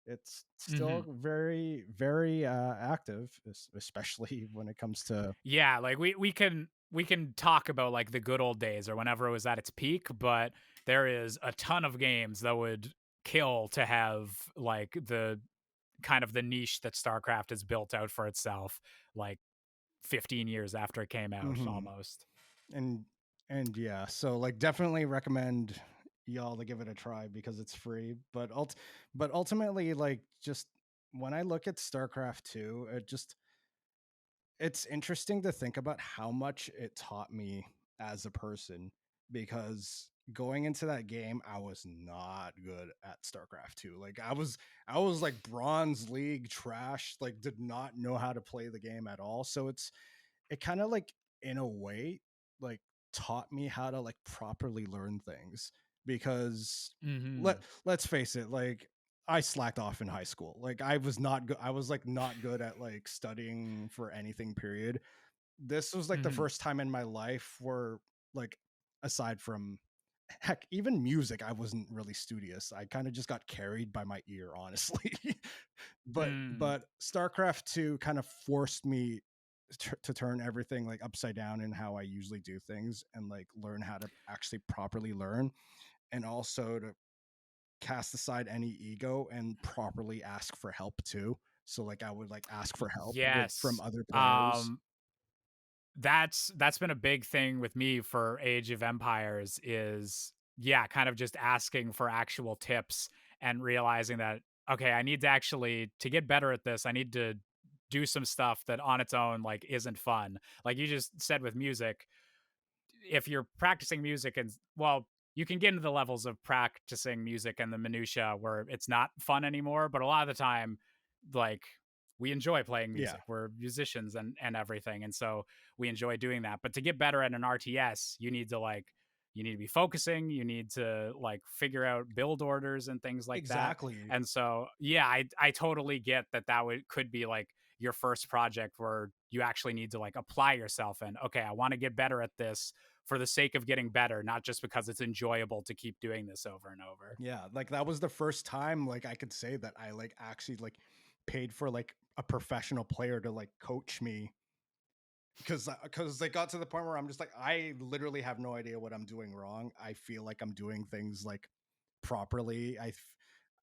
It's still Mhm. very, very active, especially when it comes to. Yeah, like we can talk about like the good old days or whenever it was at its peak, but there is a ton of games that would kill to have like the kind of the niche that StarCraft has built out for itself, like 15 years after it came out Mhm. almost. and and yeah, so like definitely recommend y'all to give it a try because it's free. But ultimately, like, just when I look at StarCraft 2, it's interesting to think about how much it taught me as a person, because going into that game I was not good at StarCraft 2. Like I was like bronze league trash, like did not know how to play the game at all. So it kind of like, in a way, like taught me how to like properly learn things, because Mhm. let's face it, like I slacked off in high school. Like I was not good. I was like not good at like studying for anything, period. This was like the Mhm. first time in my life where, like, aside from, heck, even music, I wasn't really studious. I kind of just got carried by my ear, honestly. Mm. But StarCraft 2 kind of forced me to turn everything like upside down in how I usually do things, and like learn how to actually properly learn, and also to cast aside any ego and properly ask for help too. So like I would like ask for help from Yes. other players. Um that's been a big thing with me for Age of Empires is yeah, kind of just asking for actual tips and realizing that okay, I need to actually to get better at this, I need to do some stuff that on its own like isn't fun. Like you just said with music, if you're practicing music and well, you can get into the levels of practicing music and the minutia where it's not fun anymore, but a lot of the time like we enjoy playing Yeah, music. We're musicians and everything, and so we enjoy doing that. But to get better at an RTS, you need to be focusing, you need to like figure out build orders and things like that. exactly. And so yeah, I totally get that could be like your first project where you actually need to like apply yourself and okay, I want to get better at this for the sake of getting better, not just because it's enjoyable to keep doing this over and over. Yeah, like that was the first time like I could say that I like actually like paid for like a professional player to like coach me, because they got to the point where I'm just like, I literally have no idea what I'm doing wrong. I feel like I'm doing things like properly.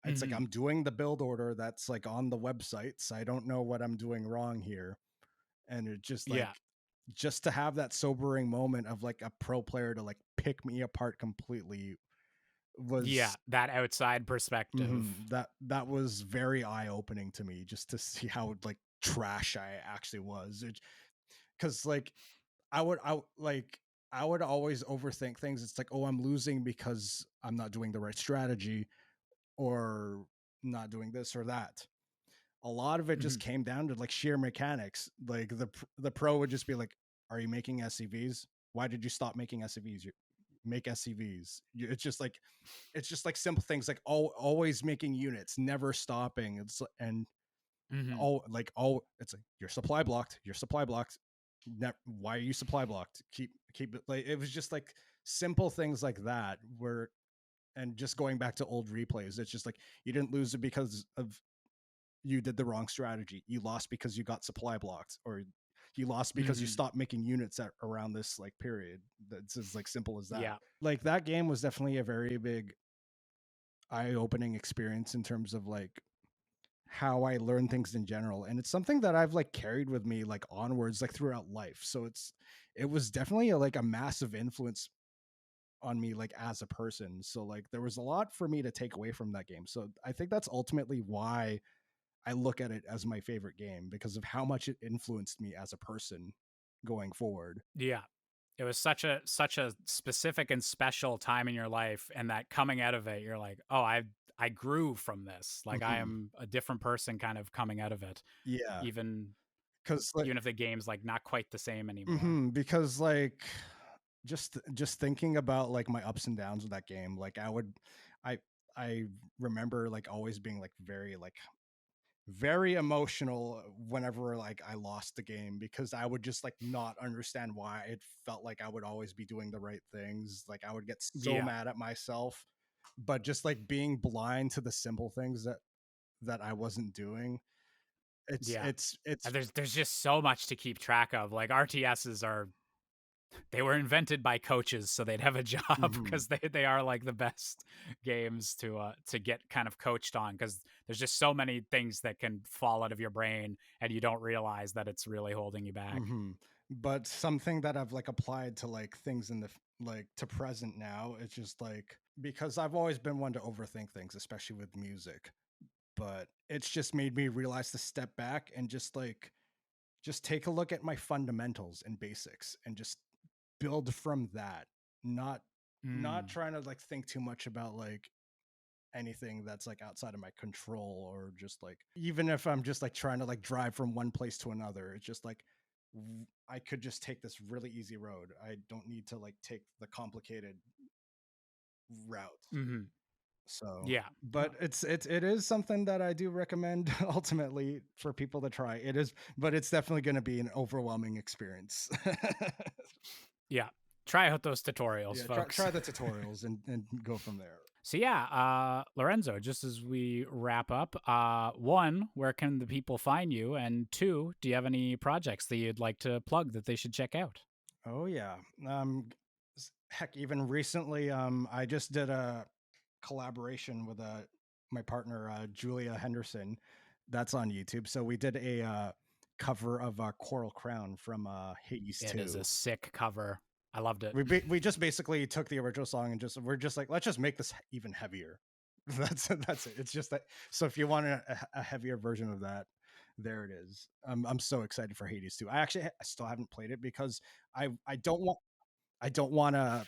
It's like Mm-hmm. I'm doing the build order that's like on the websites. I don't know what I'm doing wrong here. And it just like, Yeah. just to have that sobering moment of like a pro player to like pick me apart completely Yeah. was. That outside perspective. That was very eye opening to me, just to see how like trash I actually was. Because like I would always overthink things. It's like, oh, I'm losing because I'm not doing the right strategy, or not doing this or that. A lot of it just Mhm. came down to like sheer mechanics. Like the pro would just be like, "Are you making SCVs? Why did you stop making SCVs? You make SCVs." It's just like simple things like always making units, never stopping. And Mhm. all it's like, you're supply blocked. You're supply blocked. Why are you supply blocked? Keep it, like, it was just like simple things like that where. And just going back to old replays, it's just like, you didn't lose it because of you did the wrong strategy. You lost because you got supply blocked, or you lost because you Mhm. stopped making units at around this like period. That's as like simple as that. Yeah. Like that game was definitely a very big eye-opening experience in terms of like how I learn things in general. And it's something that I've like carried with me like onwards, like throughout life. So it was definitely like a massive influence on me, like as a person. So like there was a lot for me to take away from that game. So I think that's ultimately why I look at it as my favorite game, because of how much it influenced me as a person going forward. Yeah. it was such a specific and special time in your life, and that coming out of it, you're like, oh, I grew from this. Like I Mhm. am a different person kind of coming out of it, Yeah, even because like, even if the game's like not quite the same anymore. because like just thinking about like my ups and downs with that game, like I I remember like always being like very emotional whenever like I lost the game, because I would just like not understand why. It felt like I would always be doing the right things. Like I would get so Yeah. mad at myself, but just like being blind to the simple things that I wasn't doing. Yeah. It's And there's just so much to keep track of. Like RTSs are they were invented by coaches so they'd have a job mhm, because they are like the best games to get kind of coached on, because there's just so many things that can fall out of your brain and you don't realize that it's really holding you back. mhm. But something that I've like applied to like things in the like to present now, it's just like, because I've always been one to overthink things, especially with music. But it's just made me realize to step back and just take a look at my fundamentals and basics and just build from that. Not Mm. trying to like think too much about like anything that's like outside of my control, or just like, even if I'm just like trying to like drive from one place to another, it's just like I could just take this really easy road. I don't need to like take the complicated route. Hmm. So, Yeah. but it is something that I do recommend ultimately for people to try. It is, but it's definitely going to be an overwhelming experience. Yeah. Try out those tutorials, Yeah, folks. try the tutorials and go from there. So yeah, Lorenzo, just as we wrap up, one, where can the people find you? And two, do you have any projects that you'd like to plug that they should check out? Oh yeah. Heck, even recently, I just did a collaboration with my partner Julia Henderson. That's on YouTube. So we did a cover of Coral Crown from Hades It is a 2. sick cover. I loved it. We just basically took the original song and we're just like, let's just make this even heavier. That's it. It's just that. So if you want a heavier version of that, there it is. I'm so excited for Hades 2. I still haven't played it because I don't want I don't want to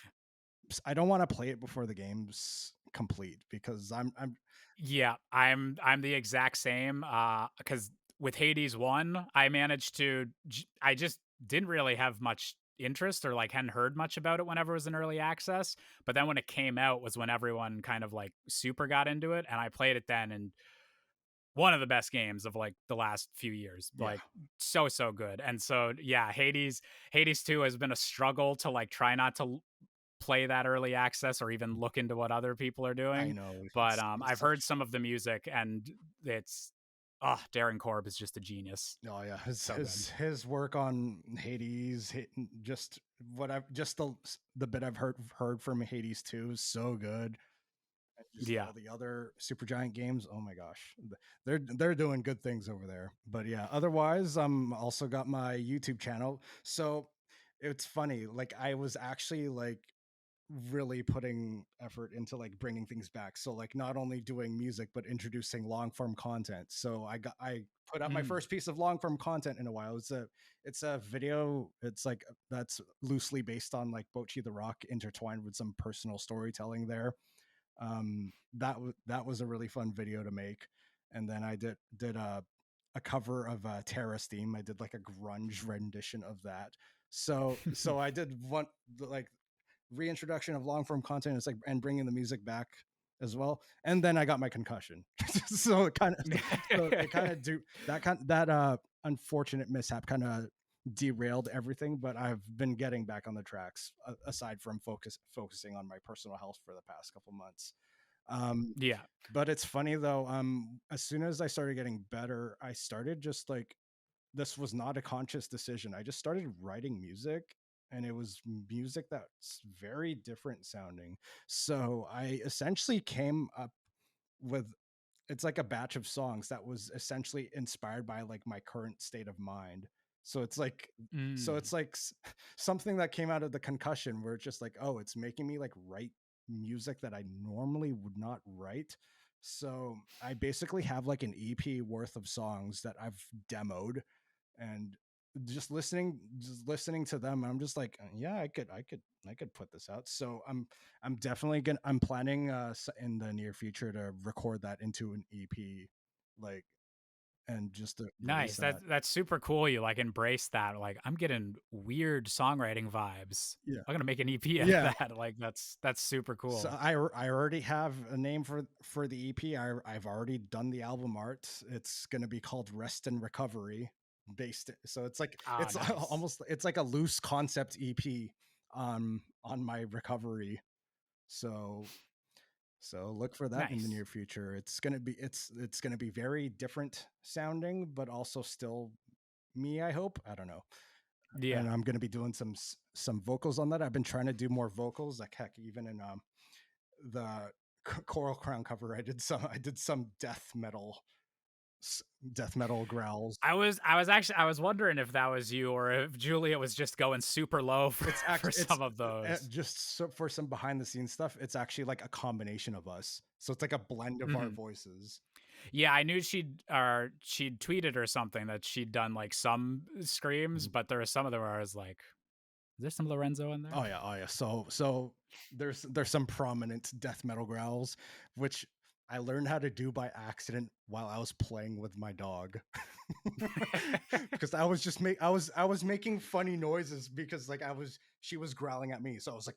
I don't want to play it before the game's complete, because I'm Yeah, I'm the exact same. Because with Hades 1, I managed to I just didn't really have much interest or like hadn't heard much about it whenever it was in early access. But then when it came out was when everyone kind of like super got into it, and I played it then, and one of the best games of like the last few years. yeah, Like so good. And so yeah, Hades 2 has been a struggle to like try not to play that early access or even look into what other people are I doing. know But it's I've such. heard some of the music, and it's Darren Korb is just a genius. Oh yeah, So good. his work on Hades, just what I've just the bit I've heard from Hades 2 is so good. And just Yeah. all the other Supergiant games, oh my gosh, they're doing good things over there. But yeah, otherwise, also got my YouTube channel. So it's funny, like I was actually like really putting effort into like bringing things back. So like not only doing music but introducing long form content. So I put up my Mm. first piece of long form content in a while. It's a video. It's like that's loosely based on like Bochi the Rock, intertwined with some personal storytelling there. That was a really fun video to make. And then I did a cover of Terra's theme. I did like a grunge rendition of that. So I did one like reintroduction of long form content. It's like, and bringing the music back as well. And then I got my concussion. So it kind of do that unfortunate mishap kind of derailed everything, but I've been getting back on the tracks, aside from focusing on my personal health for the past couple months. um Yeah. but it's funny though, as soon as I started getting better, I started just like, this was not a conscious decision. I just started writing music, and it was music that's very different sounding. So I essentially came up with, it's like a batch of songs that was essentially inspired by like my current state of mind. So it's like, Mm. something that came out of the concussion, where it's just like, oh, it's making me like write music that I normally would not write. So I basically have like an EP worth of songs that I've demoed, and just listening to them, I'm just like, yeah, I could put this out. So I'm definitely gonna, I'm planning in the near future to record that into an EP, like, and just to release Nice. that. That's super cool. You like embrace that. Like, I'm getting weird songwriting vibes. Yeah. I'm gonna make an EP out Yeah. of that. Like, that's super So cool. I already have a name for the EP. I've already done the album art. It's gonna be called Rest and Recovery. So it's like, Ah, it's nice. almost, it's like a loose concept EP on my recovery. So look for that in the Nice. near future. It's gonna be very different sounding, but also still me, I hope. I don't know. Yeah. And I'm gonna be doing some vocals on that. I've been trying to do more vocals. Like, heck, even in the Coral Crown cover, I did some death metal growls. I was wondering if that was you or if Julia was just going super low for, It's for actually, it's some of those. just so, for some behind the scenes stuff, it's actually like a combination of us. So it's like a blend of our Mhm. voices. Yeah, I knew she'd tweeted or something that she'd done like some screams, Mhm. but there were some of them where I was like, is there some Lorenzo in there? Oh yeah. So there's some prominent death metal growls, which I learned how to do by accident while I was playing with my dog. Because I was making funny noises because, like, she was growling at me, so I was like,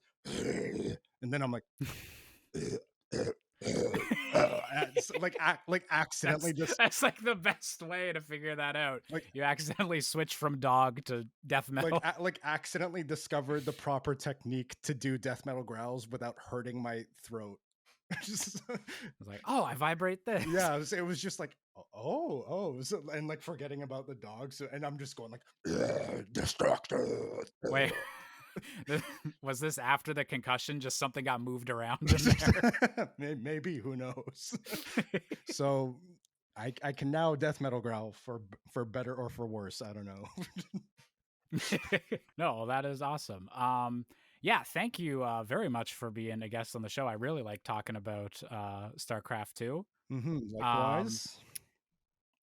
and then I'm like, like accidentally just That's like the best way to figure that out. like You accidentally switch from dog to death metal. like accidentally discovered the proper technique to do death metal growls without hurting my throat. Just, I was like, oh, I vibrate this. yeah, it was just like, so, and like forgetting about the dog. So, and I'm just going like, distracted. Wait, was this after the concussion? Just something got moved around in there. Maybe, who knows? So I can now death metal growl for better or for worse. I don't know. No, that is awesome. Yeah, thank you very much for being a guest on the show. I really like talking about StarCraft 2. Likewise.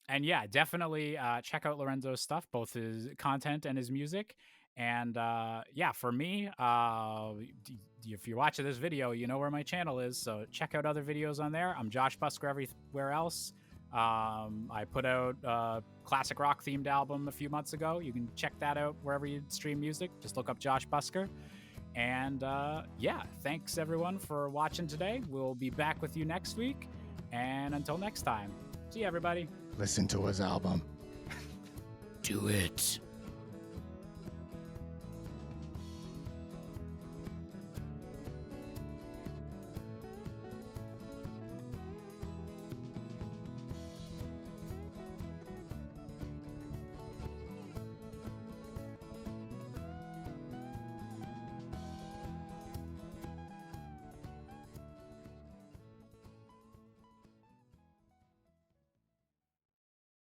And yeah, definitely check out Lorenzo's stuff, both his content and his music. And yeah, for me, if you're watching this video, you know where my channel is. So check out other videos on there. I'm Josh Busker everywhere else. I put out a classic rock themed album a few months ago. You can check that out wherever you stream music. Just look up Josh Busker. And yeah, thanks everyone for watching today. We'll be back with you next week. And until next time, see you, everybody. Listen to his album. Do it.